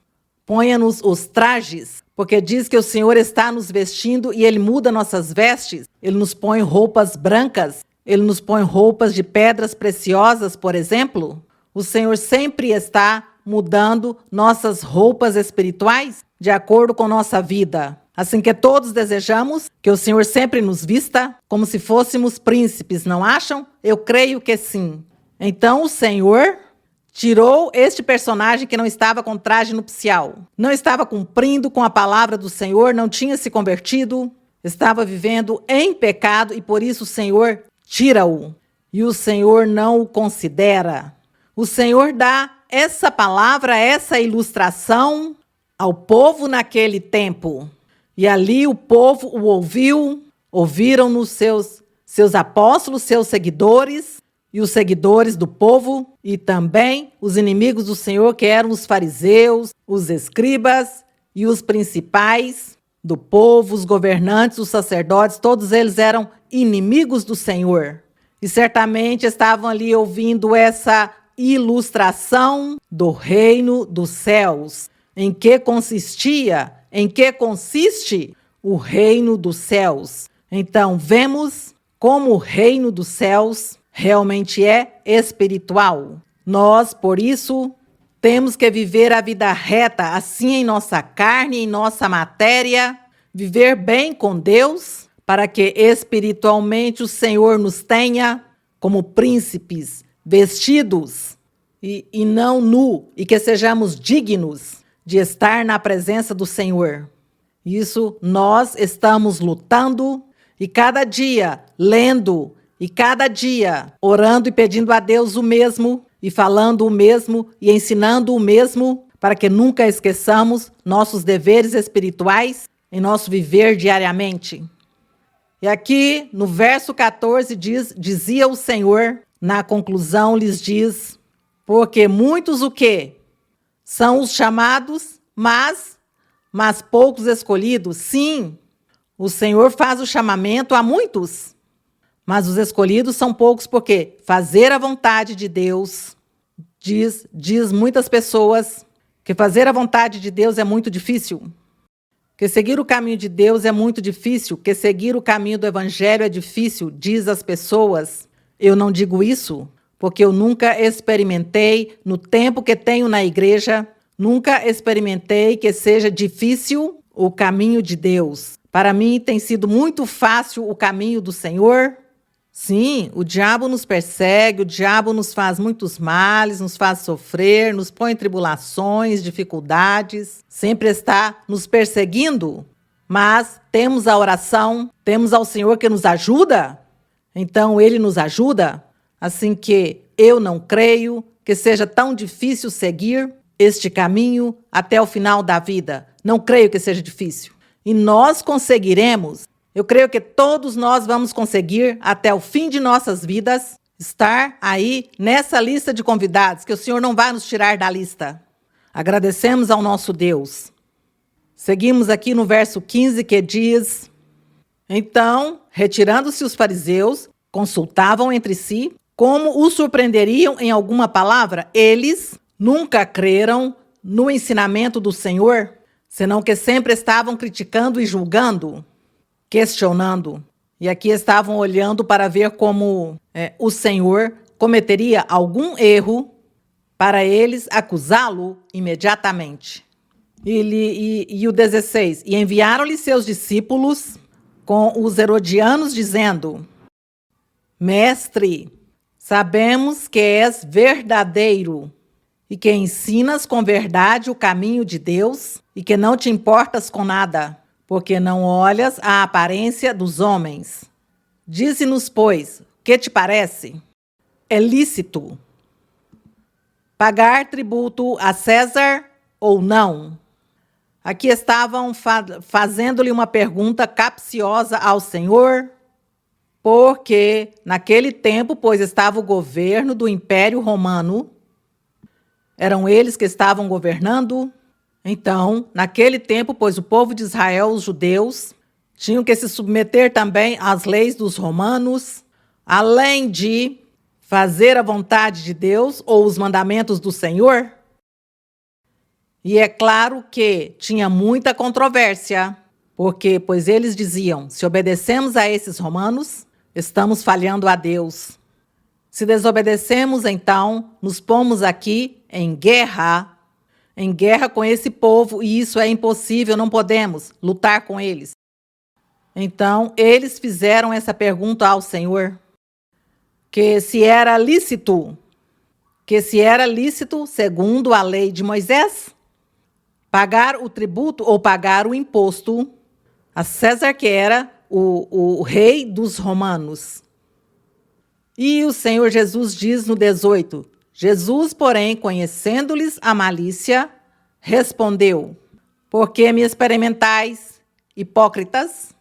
ponha-nos os trajes, porque diz que o Senhor está nos vestindo e Ele muda nossas vestes. Ele nos põe roupas brancas, Ele nos põe roupas de pedras preciosas, por exemplo. O Senhor sempre está mudando nossas roupas espirituais de acordo com nossa vida. Assim que todos desejamos que o Senhor sempre nos vista como se fôssemos príncipes, não acham? Eu creio que sim. Então o Senhor tirou este personagem que não estava com traje nupcial, não estava cumprindo com a palavra do Senhor, não tinha se convertido, estava vivendo em pecado e por isso o Senhor tira-o. E o Senhor não o considera. O Senhor dá essa palavra, essa ilustração ao povo naquele tempo. E ali o povo o ouviu, ouviram-no seus apóstolos, seus seguidores, e os seguidores do povo, e também os inimigos do Senhor, que eram os fariseus, os escribas e os principais do povo, os governantes, os sacerdotes, todos eles eram inimigos do Senhor. E certamente estavam ali ouvindo essa ilustração do reino dos céus. Em que consistia, em que consiste o reino dos céus? Então, vemos como o reino dos céus realmente é espiritual. Nós, por isso, temos que viver a vida reta, assim em nossa carne, em nossa matéria, viver bem com Deus, para que espiritualmente o Senhor nos tenha como príncipes, vestidos e não nu, e que sejamos dignos de estar na presença do Senhor. Isso nós estamos lutando e cada dia lendo e cada dia orando e pedindo a Deus o mesmo e falando o mesmo e ensinando o mesmo para que nunca esqueçamos nossos deveres espirituais em nosso viver diariamente. E aqui no verso 14 dizia o Senhor, na conclusão lhes diz, porque muitos o quê? São os chamados, mas poucos escolhidos. Sim, o Senhor faz o chamamento a muitos, mas os escolhidos são poucos, porque fazer a vontade de Deus, diz muitas pessoas, que fazer a vontade de Deus é muito difícil, que seguir o caminho de Deus é muito difícil, que seguir o caminho do Evangelho é difícil, diz as pessoas. Eu não digo isso, porque eu nunca experimentei, no tempo que tenho na igreja, nunca experimentei que seja difícil o caminho de Deus. Para mim tem sido muito fácil o caminho do Senhor. Sim, o diabo nos persegue, o diabo nos faz muitos males, nos faz sofrer, nos põe em tribulações, dificuldades, sempre está nos perseguindo. Mas temos a oração, temos ao Senhor que nos ajuda, então Ele nos ajuda. Assim que eu não creio que seja tão difícil seguir este caminho até o final da vida. Não creio que seja difícil. E nós conseguiremos. Eu creio que todos nós vamos conseguir, até o fim de nossas vidas, estar aí nessa lista de convidados, que o Senhor não vai nos tirar da lista. Agradecemos ao nosso Deus. Seguimos aqui no verso 15, que diz: então, retirando-se os fariseus, consultavam entre si como o surpreenderiam em alguma palavra. Eles nunca creram no ensinamento do Senhor, senão que sempre estavam criticando e julgando, questionando. E aqui estavam olhando para ver como o Senhor cometeria algum erro para eles acusá-lo imediatamente. E o 16, e enviaram-lhe seus discípulos com os herodianos, dizendo: Mestre, sabemos que és verdadeiro e que ensinas com verdade o caminho de Deus e que não te importas com nada, porque não olhas a aparência dos homens. Dize-nos, pois, Que te parece? É lícito pagar tributo a César ou não? Aqui estavam fazendo-lhe uma pergunta capciosa ao Senhor, porque naquele tempo, pois estava o governo do Império Romano, eram eles que estavam governando. Então, naquele tempo, pois o povo de Israel, os judeus, tinham que se submeter também às leis dos romanos, além de fazer a vontade de Deus ou os mandamentos do Senhor. E é claro que tinha muita controvérsia, porque, pois eles diziam, se obedecemos a esses romanos, estamos falhando a Deus. Se desobedecemos, então, nos pomos aqui em guerra com esse povo, e isso é impossível, não podemos lutar com eles. Então, eles fizeram essa pergunta ao Senhor, que se era lícito, segundo a lei de Moisés, pagar o tributo ou pagar o imposto a César, que era o rei dos romanos. E o Senhor Jesus diz no 18, Jesus, porém, conhecendo-lhes a malícia, respondeu, por que me experimentais, hipócritas?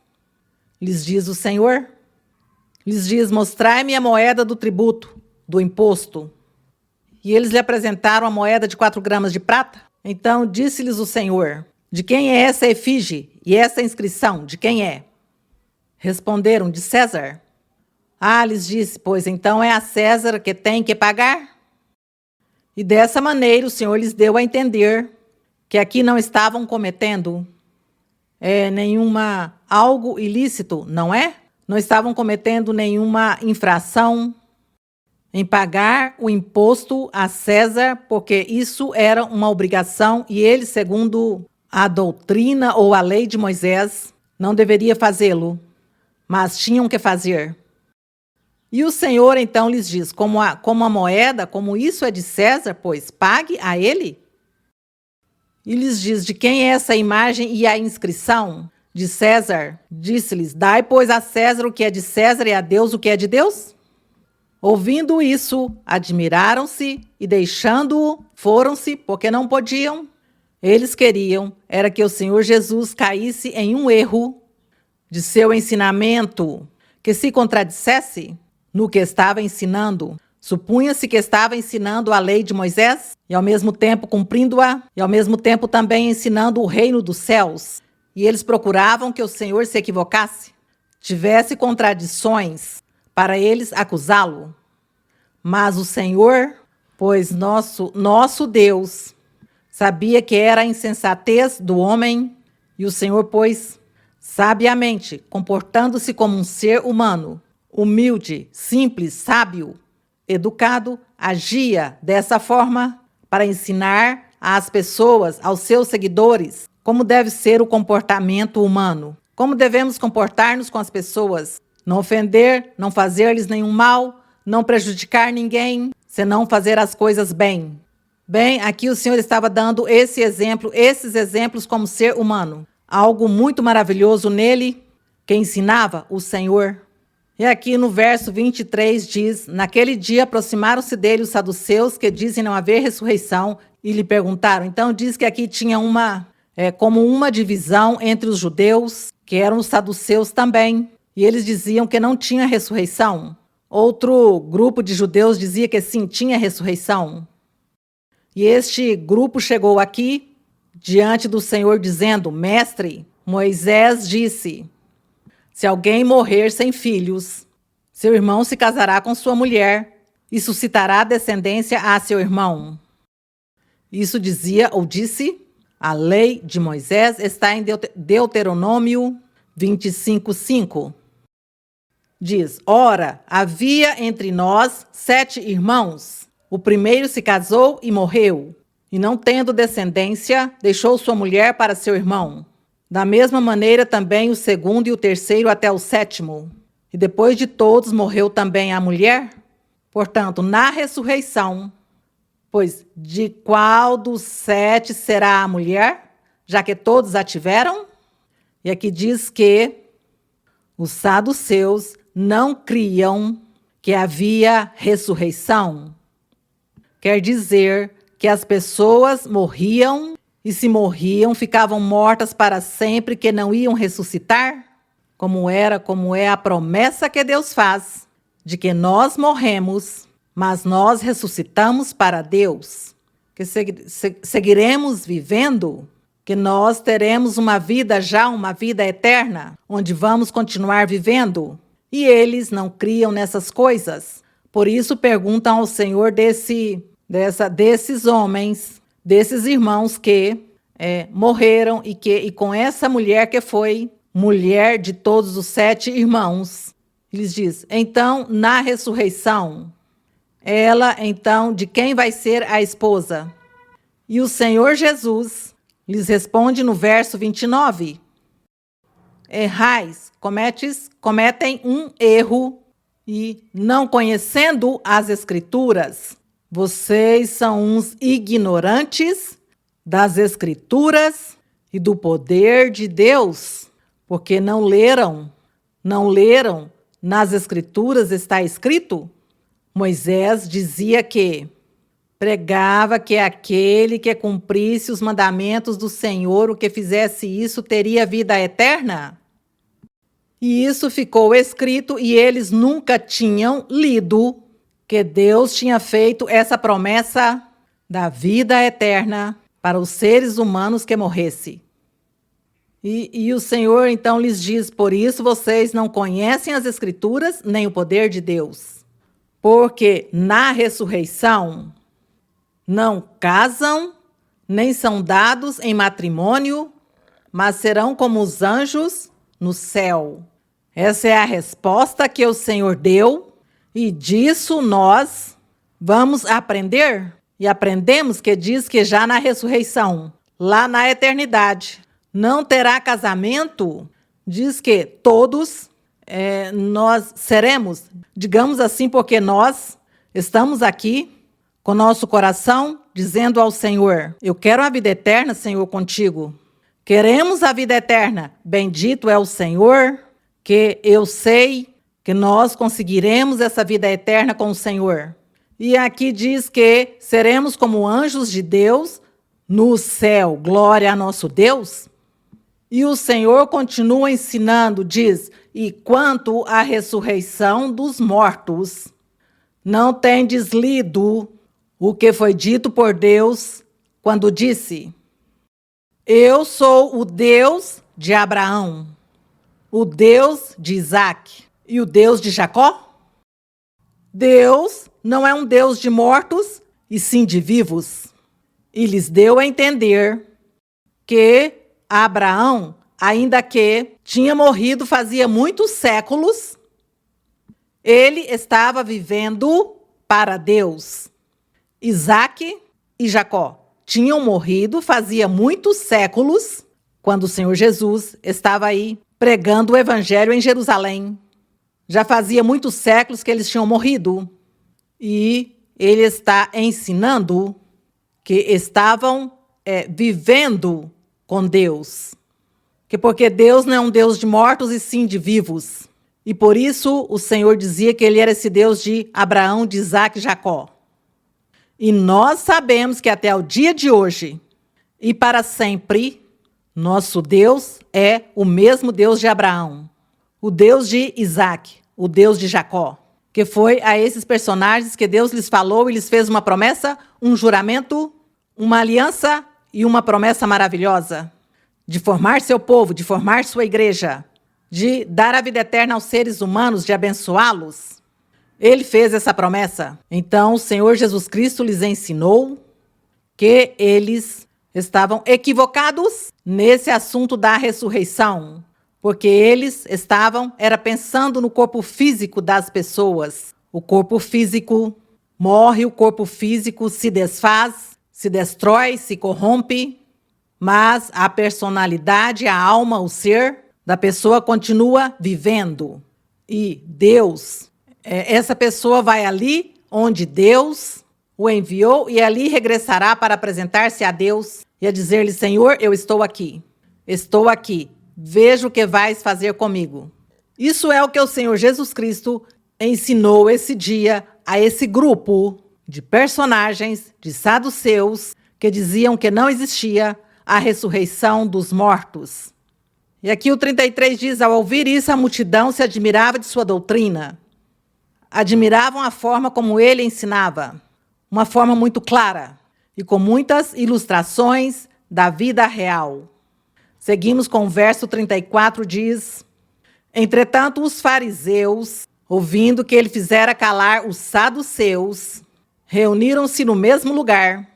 Lhes diz o Senhor. Lhes diz, mostrai-me a moeda do tributo, do imposto. E eles lhe apresentaram a moeda de 4 gramas de prata. Então disse-lhes o Senhor, de quem é essa efígie e essa inscrição, de quem é? Responderam, de César. Lhes disse, pois então é a César que tem que pagar? E dessa maneira o Senhor lhes deu a entender que aqui não estavam cometendo algo ilícito, não é? Não estavam cometendo nenhuma infração em pagar o imposto a César, porque isso era uma obrigação e eles, segundo a doutrina ou a lei de Moisés, não deveria fazê-lo, mas tinham que fazer. E o Senhor então lhes diz, como a moeda, como isso é de César, pois pague a ele. E lhes diz, de quem é essa imagem e a inscrição? De César. Disse-lhes, dai, pois, a César o que é de César e a Deus o que é de Deus? Ouvindo isso, admiraram-se e deixando-o, foram-se, porque não podiam. Eles queriam, era que o Senhor Jesus caísse em um erro de seu ensinamento, que se contradissesse no que estava ensinando. Supunha-se que estava ensinando a lei de Moisés e ao mesmo tempo cumprindo-a e ao mesmo tempo também ensinando o reino dos céus. E eles procuravam que o Senhor se equivocasse, tivesse contradições para eles acusá-lo. Mas o Senhor, pois nosso Deus, sabia que era a insensatez do homem, e o Senhor, pois, sabiamente, comportando-se como um ser humano, humilde, simples, sábio, educado, agia dessa forma para ensinar às pessoas, aos seus seguidores, como deve ser o comportamento humano, como devemos comportar-nos com as pessoas, não ofender, não fazer-lhes nenhum mal, não prejudicar ninguém, senão fazer as coisas bem. Bem, aqui o Senhor estava dando esses exemplos como ser humano. Algo muito maravilhoso nele, que ensinava o Senhor. E aqui no verso 23 diz, naquele dia aproximaram-se dele os saduceus, que dizem não haver ressurreição, e lhe perguntaram. Então diz que aqui tinha como uma divisão entre os judeus, que eram os saduceus também, e eles diziam que não tinha ressurreição. Outro grupo de judeus dizia que sim, tinha ressurreição. E este grupo chegou aqui, diante do Senhor, dizendo, mestre, Moisés disse, se alguém morrer sem filhos, seu irmão se casará com sua mulher e suscitará descendência a seu irmão. Isso dizia ou disse, a lei de Moisés está em Deuteronômio 25:5. Diz, ora, havia entre nós 7 irmãos. O primeiro se casou e morreu, e não tendo descendência, deixou sua mulher para seu irmão. Da mesma maneira também o segundo e o terceiro até o 7º. E depois de todos morreu também a mulher. Portanto, na ressurreição, pois de qual dos 7 será a mulher, já que todos a tiveram? E aqui diz que os saduceus não criam que havia ressurreição? Quer dizer que as pessoas morriam e, se morriam, ficavam mortas para sempre, que não iam ressuscitar? Como é a promessa que Deus faz, de que nós morremos, mas nós ressuscitamos para Deus, que seguiremos vivendo, que nós teremos uma vida eterna, onde vamos continuar vivendo. E eles não criam nessas coisas. Por isso perguntam ao Senhor desses homens, desses irmãos que morreram e com essa mulher que foi mulher de todos os 7 irmãos. Eles dizem, então, na ressurreição, ela, então, de quem vai ser a esposa? E o Senhor Jesus lhes responde no verso 29. Errais, cometem um erro e, não conhecendo as Escrituras, vocês são uns ignorantes das Escrituras e do poder de Deus, porque não leram nas Escrituras está escrito? Moisés dizia que pregava que aquele que cumprisse os mandamentos do Senhor, o que fizesse isso, teria vida eterna. E isso ficou escrito e eles nunca tinham lido que Deus tinha feito essa promessa da vida eterna para os seres humanos que morresse. E o Senhor então lhes diz, por isso vocês não conhecem as Escrituras nem o poder de Deus. Porque na ressurreição não casam, nem são dados em matrimônio, mas serão como os anjos no céu. Essa é a resposta que o Senhor deu, e disso nós vamos aprender. E aprendemos que diz que já na ressurreição, lá na eternidade, não terá casamento. Diz que todos nós seremos, digamos assim, porque nós estamos aqui com nosso coração dizendo ao Senhor, eu quero a vida eterna, Senhor, contigo. Queremos a vida eterna. Bendito é o Senhor, que eu sei que nós conseguiremos essa vida eterna com o Senhor. E aqui diz que seremos como anjos de Deus no céu. Glória a nosso Deus. E o Senhor continua ensinando, diz, e quanto à ressurreição dos mortos, não tendes lido o que foi dito por Deus quando disse, eu sou o Deus de Abraão, o Deus de Isaque e o Deus de Jacó? Deus não é um Deus de mortos, e sim de vivos. E lhes deu a entender que Abraão, ainda que tinha morrido fazia muitos séculos, ele estava vivendo para Deus. Isaque e Jacó tinham morrido fazia muitos séculos, quando o Senhor Jesus estava aí pregando o evangelho em Jerusalém. Já fazia muitos séculos que eles tinham morrido. E ele está ensinando que estavam vivendo com Deus. Que porque Deus não é um Deus de mortos e sim de vivos. E por isso o Senhor dizia que ele era esse Deus de Abraão, de Isaque e Jacó. E nós sabemos que até o dia de hoje e para sempre, nosso Deus é o mesmo Deus de Abraão, o Deus de Isaque, o Deus de Jacó, que foi a esses personagens que Deus lhes falou e lhes fez uma promessa, um juramento, uma aliança e uma promessa maravilhosa de formar seu povo, de formar sua igreja, de dar a vida eterna aos seres humanos, de abençoá-los. Ele fez essa promessa. Então, o Senhor Jesus Cristo lhes ensinou que eles estavam equivocados nesse assunto da ressurreição, porque eles era pensando no corpo físico das pessoas. O corpo físico morre, o corpo físico se desfaz, se destrói, se corrompe, mas a personalidade, a alma, o ser da pessoa continua vivendo. E Deus, essa pessoa vai ali onde Deus o enviou e ali regressará para apresentar-se a Deus e a dizer-lhe, Senhor, eu estou aqui, veja o que vais fazer comigo. Isso é o que o Senhor Jesus Cristo ensinou esse dia a esse grupo de personagens, de saduceus, que diziam que não existia a ressurreição dos mortos. E aqui o 33 diz: ao ouvir isso, a multidão se admirava de sua doutrina. Admiravam a forma como ele ensinava, uma forma muito clara e com muitas ilustrações da vida real. Seguimos com o verso 34, diz: entretanto, os fariseus, ouvindo que ele fizera calar os saduceus, reuniram-se no mesmo lugar,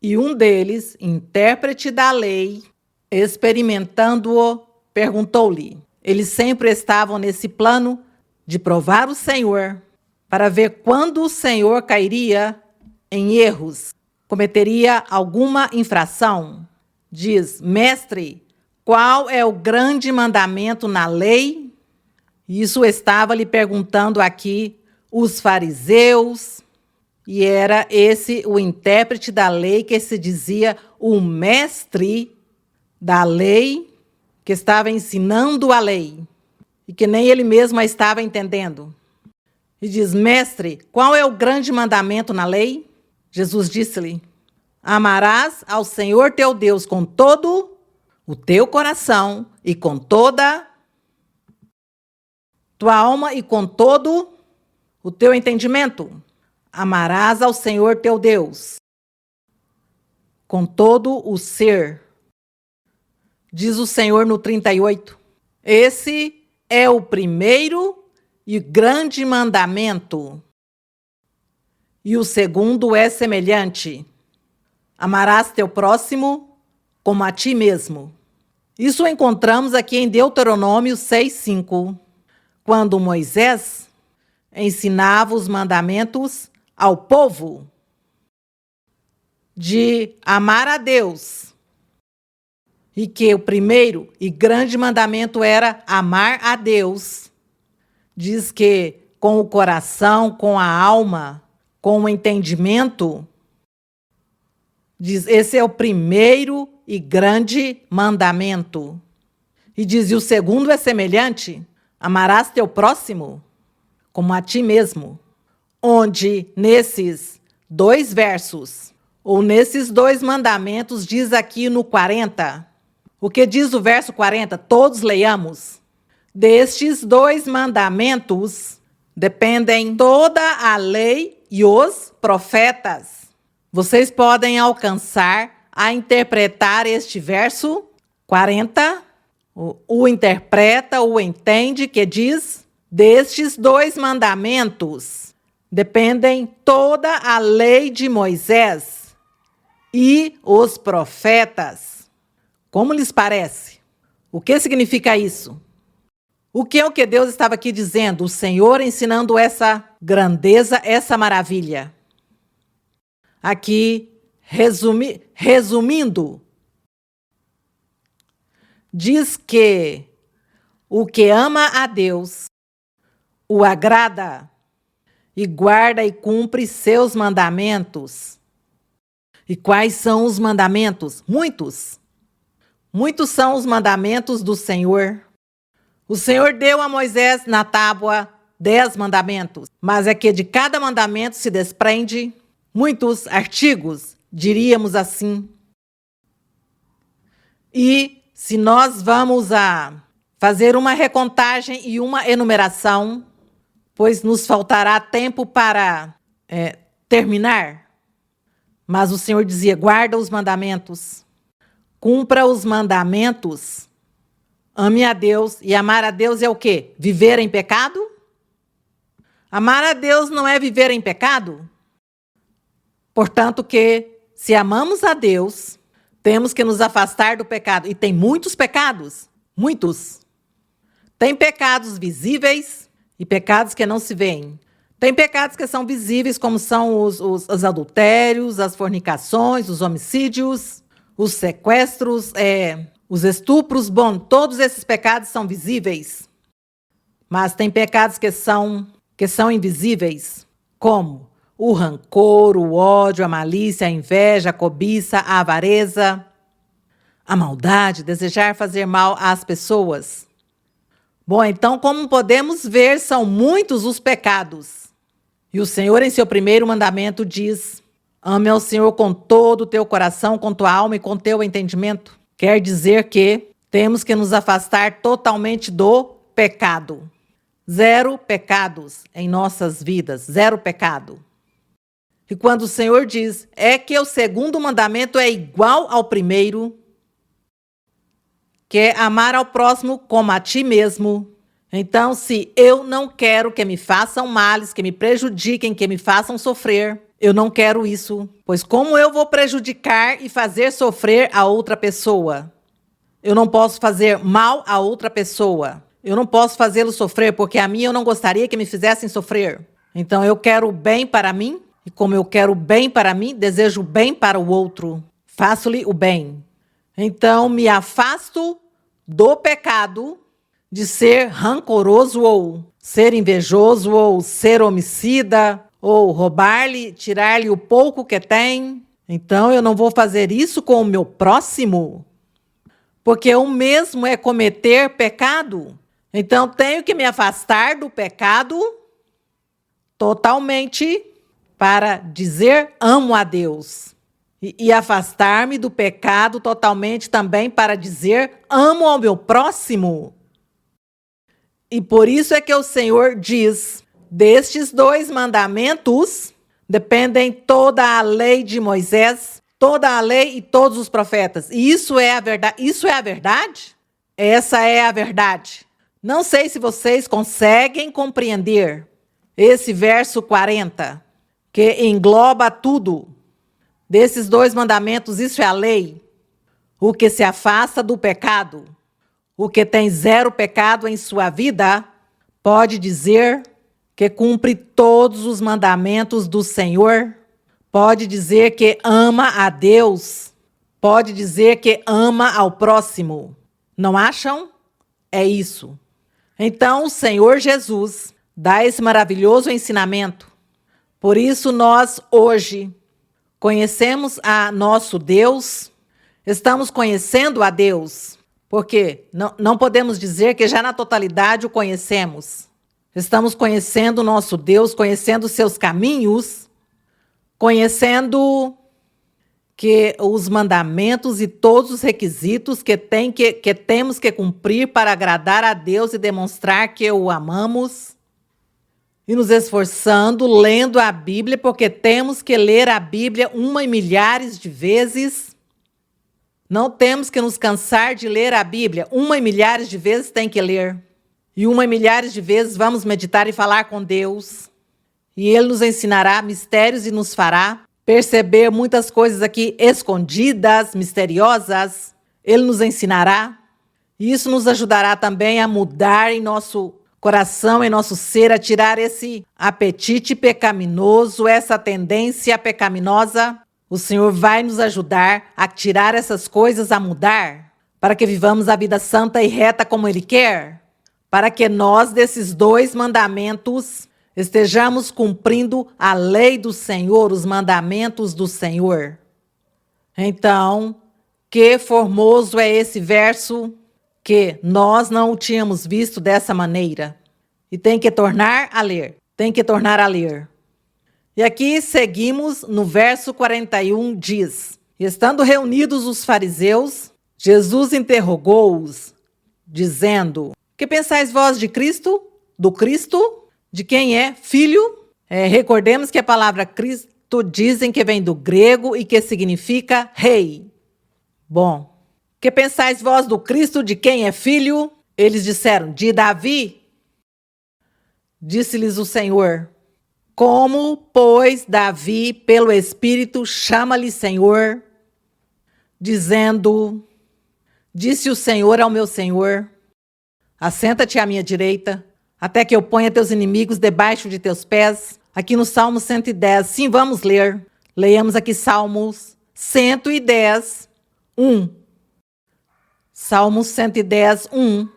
e um deles, intérprete da lei, experimentando-o, perguntou-lhe. Eles sempre estavam nesse plano de provar o Senhor, para ver quando o Senhor cairia em erros, cometeria alguma infração. Diz: mestre, qual é o grande mandamento na lei? Isso estava lhe perguntando aqui os fariseus, e era esse o intérprete da lei que se dizia o mestre da lei, que estava ensinando a lei, e que nem ele mesmo a estava entendendo. E diz: mestre, qual é o grande mandamento na lei? Jesus disse-lhe: amarás ao Senhor teu Deus com todo o teu coração e com toda tua alma e com todo o teu entendimento. Amarás ao Senhor teu Deus com todo o ser. Diz o Senhor no 38. Esse é o primeiro e grande mandamento. E o segundo é semelhante: amarás teu próximo como a ti mesmo. Isso encontramos aqui em Deuteronômio 6:5, quando Moisés ensinava os mandamentos ao povo de amar a Deus, e que o primeiro e grande mandamento era amar a Deus. Diz que com o coração, com a alma, com o entendimento. Diz: esse é o primeiro e grande mandamento. E diz: e o segundo é semelhante: amarás teu próximo como a ti mesmo. Onde nesses dois versos, ou nesses dois mandamentos, diz aqui no 40. O que diz o verso 40? Todos leiamos. Destes dois mandamentos dependem toda a lei e os profetas. Vocês podem alcançar a interpretar este verso 40. O interpreta, o entende, que diz: destes dois mandamentos dependem toda a lei de Moisés e os profetas. Como lhes parece? O que significa isso? O que é o que Deus estava aqui dizendo? O Senhor ensinando essa grandeza, essa maravilha. Aqui, resumindo, diz que o que ama a Deus o agrada e guarda e cumpre seus mandamentos. E quais são os mandamentos? Muitos. Muitos são os mandamentos do Senhor. O Senhor deu a Moisés na tábua 10 mandamentos, mas é que de cada mandamento se desprende muitos artigos, diríamos assim. E se nós vamos a fazer uma recontagem e uma enumeração, pois nos faltará tempo para terminar. Mas o Senhor dizia: guarda os mandamentos, cumpra os mandamentos, ame a Deus. E amar a Deus é o quê? Viver em pecado? Amar a Deus não é viver em pecado? Portanto que, se amamos a Deus, temos que nos afastar do pecado. E tem muitos pecados, muitos. Tem pecados visíveis e pecados que não se veem. Tem pecados que são visíveis, como são os adultérios, as fornicações, os homicídios, os sequestros, os estupros. Bom, todos esses pecados são visíveis. Mas tem pecados que são invisíveis, como o rancor, o ódio, a malícia, a inveja, a cobiça, a avareza, a maldade, desejar fazer mal às pessoas. Bom, então, como podemos ver, são muitos os pecados. E o Senhor, em seu primeiro mandamento, diz: ame ao Senhor com todo o teu coração, com tua alma e com teu entendimento. Quer dizer que temos que nos afastar totalmente do pecado. 0 pecados em nossas vidas, 0 pecado. E quando o Senhor diz é que o segundo mandamento é igual ao primeiro, que é amar ao próximo como a ti mesmo. Então, se eu não quero que me façam males, que me prejudiquem, que me façam sofrer, eu não quero isso. Pois como eu vou prejudicar e fazer sofrer a outra pessoa? Eu não posso fazer mal a outra pessoa. Eu não posso fazê-lo sofrer, porque a mim eu não gostaria que me fizessem sofrer. Então, eu quero o bem para mim, e como eu quero o bem para mim, desejo o bem para o outro. Faço-lhe o bem. Então, me afasto do pecado de ser rancoroso ou ser invejoso ou ser homicida ou roubar-lhe, tirar-lhe o pouco que tem. Então, eu não vou fazer isso com o meu próximo, porque o mesmo é cometer pecado. Então, tenho que me afastar do pecado totalmente para dizer amo a Deus. E afastar-me do pecado totalmente também para dizer amo ao meu próximo. E por isso é que o Senhor diz, destes 2 mandamentos dependem toda a lei de Moisés, toda a lei e todos os profetas. E isso é a verdade. Isso é a verdade? Essa é a verdade. Não sei se vocês conseguem compreender esse verso 40, que engloba tudo. Desses 2 mandamentos, isso é a lei. O que se afasta do pecado, o que tem 0 pecado em sua vida, pode dizer que cumpre todos os mandamentos do Senhor, pode dizer que ama a Deus, pode dizer que ama ao próximo. Não acham? É isso. Então, o Senhor Jesus dá esse maravilhoso ensinamento. Por isso, nós hoje conhecemos a nosso Deus, estamos conhecendo a Deus, porque não podemos dizer que já na totalidade o conhecemos. Estamos conhecendo o nosso Deus, conhecendo seus caminhos, conhecendo que os mandamentos e todos os requisitos que temos que cumprir para agradar a Deus e demonstrar que o amamos. E nos esforçando, lendo a Bíblia, porque temos que ler a Bíblia 1 e milhares de vezes. Não temos que nos cansar de ler a Bíblia. 1 e milhares de vezes tem que ler. E 1 e milhares de vezes vamos meditar e falar com Deus. E Ele nos ensinará mistérios e nos fará perceber muitas coisas aqui escondidas, misteriosas. Ele nos ensinará. E isso nos ajudará também a mudar em nosso coração, em nosso ser, a tirar esse apetite pecaminoso, essa tendência pecaminosa. O Senhor vai nos ajudar a tirar essas coisas, a mudar, para que vivamos a vida santa e reta como Ele quer, para que nós, desses 2 mandamentos, estejamos cumprindo a lei do Senhor, os mandamentos do Senhor. Então, que formoso é esse verso, que nós não o tínhamos visto dessa maneira. E tem que tornar a ler. Tem que tornar a ler. E aqui seguimos no verso 41, diz: estando reunidos os fariseus, Jesus interrogou-os, dizendo: que pensais vós de Cristo? Do Cristo? De quem é filho? Recordemos que a palavra Cristo dizem que vem do grego e que significa rei. Bom, que pensais vós do Cristo, de quem é filho? Eles disseram: de Davi. Disse-lhes o Senhor: como, pois, Davi, pelo Espírito, chama-lhe Senhor, dizendo: disse o Senhor ao meu Senhor: assenta-te à minha direita, até que eu ponha teus inimigos debaixo de teus pés. Aqui no Salmo 110, sim, vamos ler. Leiamos aqui Salmos 110, 1. Salmos 110, 1.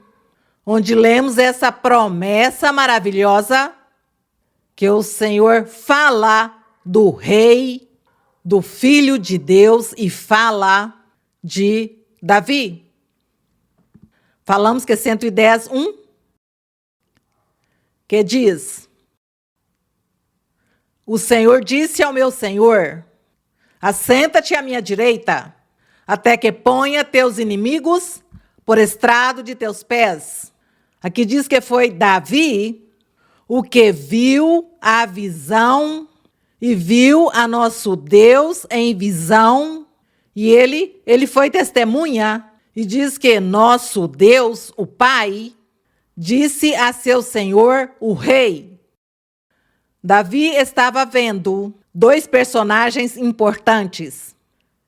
Onde lemos essa promessa maravilhosa que o Senhor fala do rei, do Filho de Deus e fala de Davi. Falamos que 110, 1 que diz: O Senhor disse ao meu Senhor: Assenta-te à minha direita, até que ponha teus inimigos por estrado de teus pés. Aqui diz que foi Davi o que viu a visão e viu a nosso Deus em visão, e ele foi testemunha, e diz que nosso Deus, o Pai, disse a seu Senhor, o Rei. Davi estava vendo dois personagens importantes.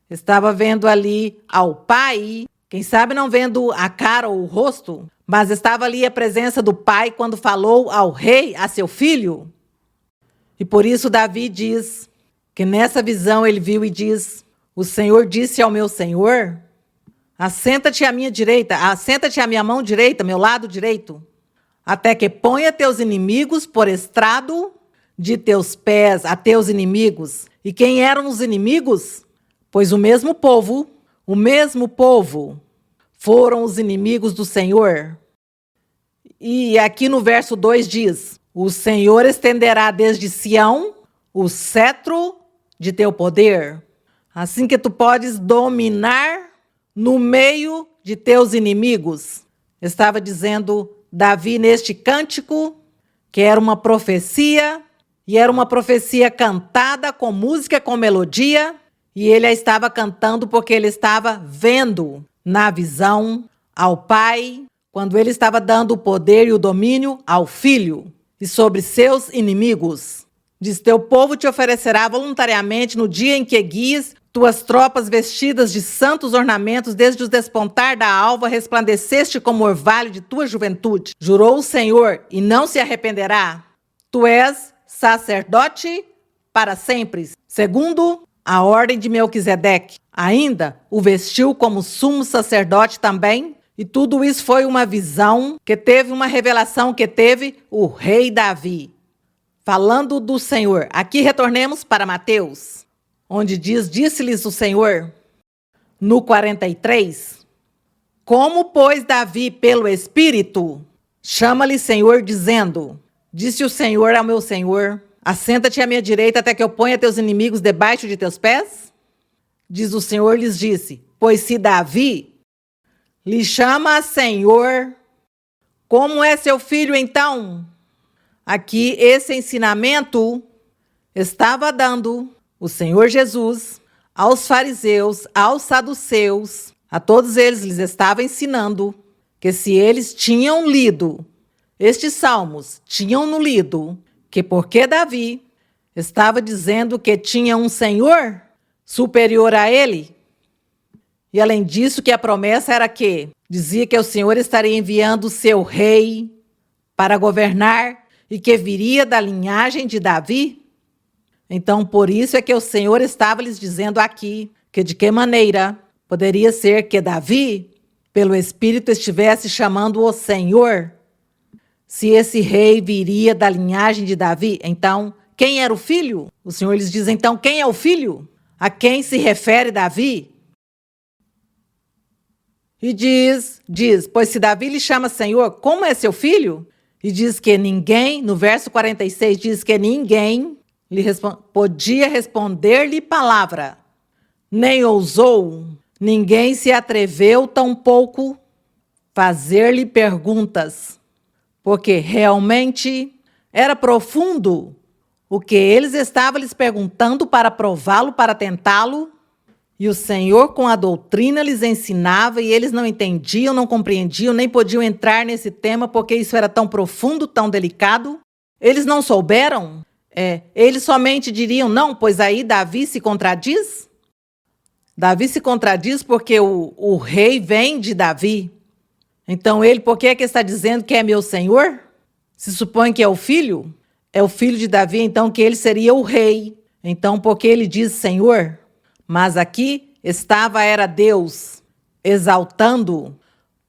Estava vendo ali ao Pai, quem sabe não vendo a cara ou o rosto, mas estava ali a presença do Pai quando falou ao rei, a seu filho. E por isso Davi diz que nessa visão ele viu e diz: O Senhor disse ao meu Senhor: Assenta-te à minha direita, assenta-te à minha mão direita, meu lado direito, até que ponha teus inimigos por estrado de teus pés, a teus inimigos. E quem eram os inimigos? Pois o mesmo povo foram os inimigos do Senhor. E aqui no verso 2 diz: O Senhor estenderá desde Sião o cetro de teu poder. Assim que tu podes dominar no meio de teus inimigos. Estava dizendo Davi neste cântico, que era uma profecia, e era uma profecia cantada com música, com melodia, e ele a estava cantando porque ele estava vendo na visão ao Pai, quando ele estava dando o poder e o domínio ao Filho e sobre seus inimigos. Diz: Teu povo te oferecerá voluntariamente no dia em que guies tuas tropas vestidas de santos ornamentos, desde o despontar da alva resplandeceste como orvalho de tua juventude. Jurou o Senhor e não se arrependerá. Tu és sacerdote para sempre, segundo a ordem de Melquisedeque. Ainda o vestiu como sumo sacerdote também. E tudo isso foi uma visão que teve, uma revelação que teve o rei Davi. Falando do Senhor. Aqui retornemos para Mateus, onde diz: Disse-lhes o Senhor, no 43, como, pois, Davi, pelo Espírito, chama-lhe Senhor, dizendo: Disse o Senhor ao meu Senhor: Assenta-te à minha direita até que eu ponha teus inimigos debaixo de teus pés? Diz o Senhor, lhes disse: Pois se Davi lhe chama Senhor, como é seu filho então? Aqui esse ensinamento estava dando o Senhor Jesus aos fariseus, aos saduceus, a todos eles lhes estava ensinando que se eles tinham lido estes salmos, tinham lido que porque Davi estava dizendo que tinha um Senhor superior a ele, e além disso que a promessa era que dizia que o Senhor estaria enviando o seu rei para governar e que viria da linhagem de Davi. Então, por isso é que o Senhor estava lhes dizendo aqui que de que maneira poderia ser que Davi, pelo Espírito, estivesse chamando o Senhor, se esse rei viria da linhagem de Davi. Então, quem era o filho? O Senhor lhes diz, então, quem é o filho? A quem se refere Davi? E diz, pois se Davi lhe chama Senhor, como é seu filho? E diz que ninguém, no verso 46, diz que ninguém podia responder-lhe palavra, nem ousou, ninguém se atreveu tampouco fazer-lhe perguntas, porque realmente era profundo o que eles estavam lhes perguntando para prová-lo, para tentá-lo. E o Senhor com a doutrina lhes ensinava e eles não entendiam, não compreendiam, nem podiam entrar nesse tema porque isso era tão profundo, tão delicado. Eles não souberam. Eles somente diriam, não, pois aí Davi se contradiz. Davi se contradiz porque o rei vem de Davi. Então ele, por que é que está dizendo que é meu Senhor? Se supõe que é o filho de Davi, então que ele seria o rei. Então por que ele diz Senhor? Mas aqui era Deus exaltando,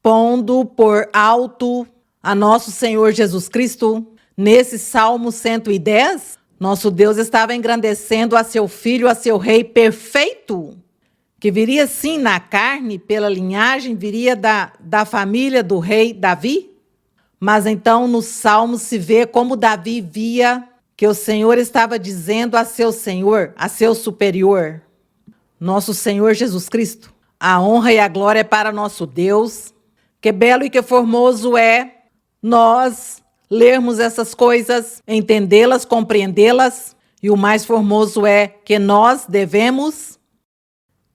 pondo por alto a nosso Senhor Jesus Cristo. Nesse Salmo 110, nosso Deus estava engrandecendo a seu Filho, a seu Rei perfeito, que viria sim na carne, pela linhagem, viria da família do rei Davi, Mas então no Salmo se vê como Davi via que o Senhor estava dizendo a seu Senhor, a seu superior, nosso Senhor Jesus Cristo: a honra e a glória é para nosso Deus. Que belo e que formoso é nós lermos essas coisas, entendê-las, compreendê-las. E o mais formoso é que nós devemos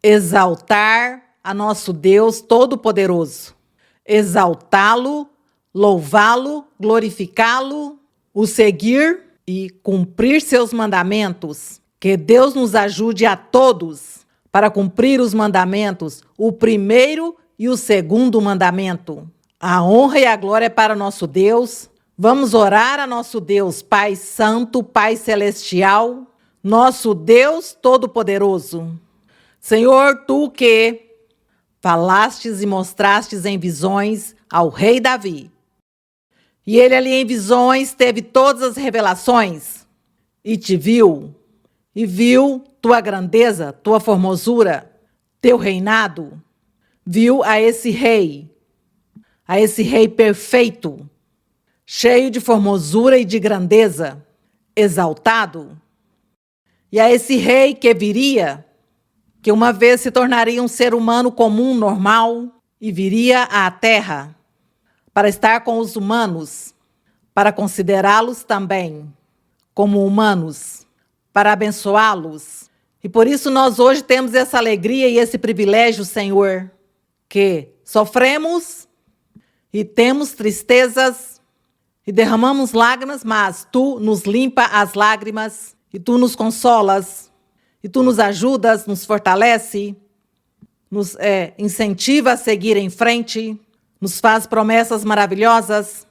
exaltar a nosso Deus Todo-Poderoso, exaltá-lo, louvá-lo, glorificá-lo, o seguir e cumprir seus mandamentos. Que Deus nos ajude a todos para cumprir os mandamentos, o primeiro e o segundo mandamento. A honra e a glória é para nosso Deus. Vamos orar a nosso Deus, Pai Santo, Pai Celestial, nosso Deus Todo-Poderoso. Senhor, tu que falastes e mostrastes em visões ao rei Davi, e ele ali em visões teve todas as revelações, e te viu, e viu tua grandeza, tua formosura, teu reinado, viu a esse rei perfeito, cheio de formosura e de grandeza, exaltado, e a esse rei que viria, que uma vez se tornaria um ser humano comum, normal, e viria à terra para estar com os humanos, para considerá-los também como humanos, para abençoá-los. E por isso nós hoje temos essa alegria e esse privilégio, Senhor, que sofremos e temos tristezas e derramamos lágrimas, mas Tu nos limpa as lágrimas e Tu nos consolas e Tu nos ajudas, nos fortalece, nos incentiva a seguir em frente, nos faz promessas maravilhosas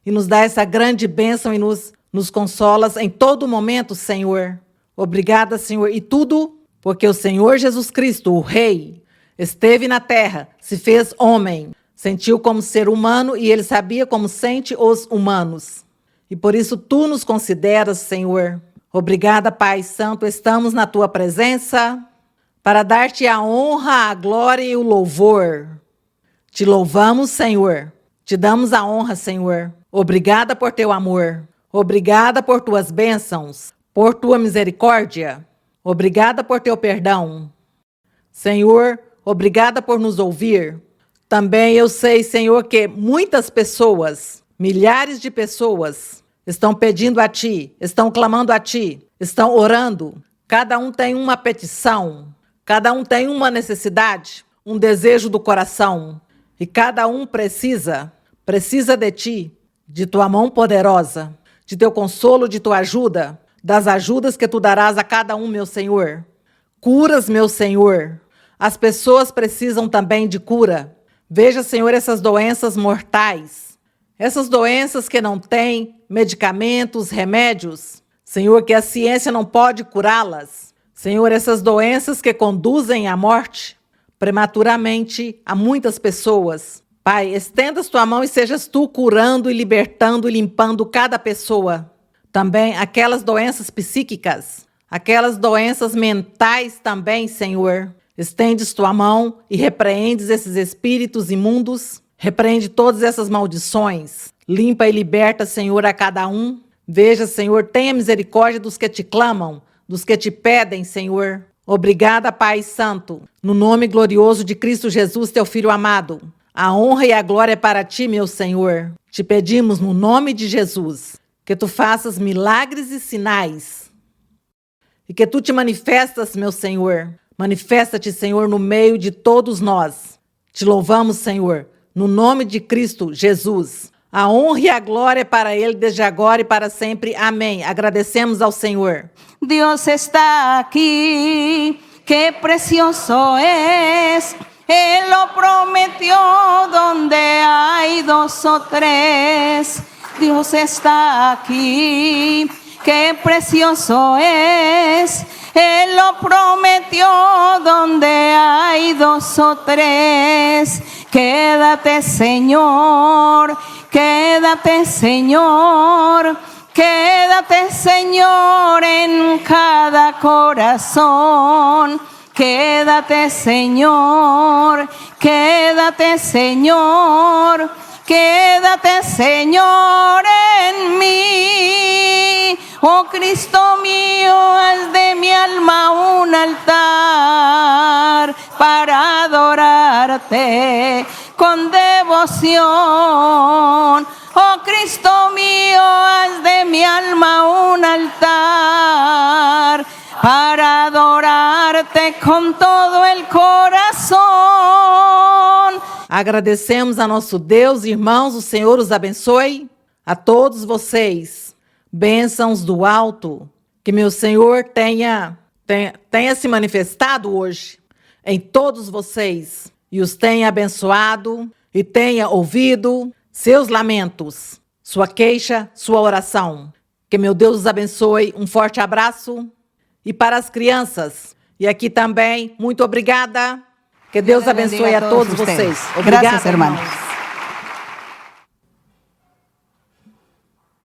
e nos dá essa grande bênção e nos consolas em todo momento, Senhor. Obrigada, Senhor, e tudo porque o Senhor Jesus Cristo, o Rei, esteve na terra, se fez homem, sentiu como ser humano e ele sabia como sente os humanos. E por isso tu nos consideras, Senhor. Obrigada, Pai Santo, estamos na tua presença para dar-te a honra, a glória e o louvor. Te louvamos, Senhor. Te damos a honra, Senhor. Obrigada por teu amor. Obrigada por tuas bênçãos, por tua misericórdia. Obrigada por teu perdão. Senhor, obrigada por nos ouvir. Também eu sei, Senhor, que muitas pessoas, milhares de pessoas, estão pedindo a Ti, estão clamando a Ti, estão orando. Cada um tem uma petição, cada um tem uma necessidade, um desejo do coração. E cada um precisa de Ti, de Tua mão poderosa, de Teu consolo, de Tua ajuda, das ajudas que Tu darás a cada um, meu Senhor. Curas, meu Senhor. As pessoas precisam também de cura. Veja, Senhor, essas doenças mortais, essas doenças que não têm medicamentos, remédios. Senhor, que a ciência não pode curá-las. Senhor, essas doenças que conduzem à morte prematuramente a muitas pessoas. Pai, estendas tua mão e sejas tu curando e libertando e limpando cada pessoa. Também aquelas doenças psíquicas, aquelas doenças mentais também, Senhor. Estendes tua mão e repreendes esses espíritos imundos. Repreende todas essas maldições. Limpa e liberta, Senhor, a cada um. Veja, Senhor, tenha misericórdia dos que te clamam, dos que te pedem, Senhor. Obrigada, Pai Santo, no nome glorioso de Cristo Jesus, teu Filho amado. A honra e a glória é para ti, meu Senhor. Te pedimos no nome de Jesus, que tu faças milagres e sinais. E que tu te manifestas, meu Senhor. Manifesta-te, Senhor, no meio de todos nós. Te louvamos, Senhor, no nome de Cristo Jesus. A honra e a glória é para Ele desde agora e para sempre. Amém. Agradecemos ao Senhor. Dios está aquí, qué precioso es. Él lo prometió donde hay dos o tres. Dios está aquí, qué precioso es. Él lo prometió donde hay dos o tres. Quédate, Señor, quédate, Señor. Quédate, Señor, en cada corazón. Quédate, Señor, quédate, Señor. Quédate, Señor, en mí. Oh Cristo mío, haz de mi alma un altar para adorarte con devoción. Oh Cristo mío, haz de mi alma un altar para adorarte com todo el coração. Agradecemos a nosso Deus, irmãos, o Senhor os abençoe. A todos vocês, bênçãos do alto, que meu Senhor tenha se manifestado hoje em todos vocês e os tenha abençoado e tenha ouvido seus lamentos, sua queixa, sua oração. Que meu Deus os abençoe. Um forte abraço. E para as crianças, e aqui também, muito obrigada. Que Deus abençoe a todos vocês. Obrigada, Graças, hermanos. irmãos.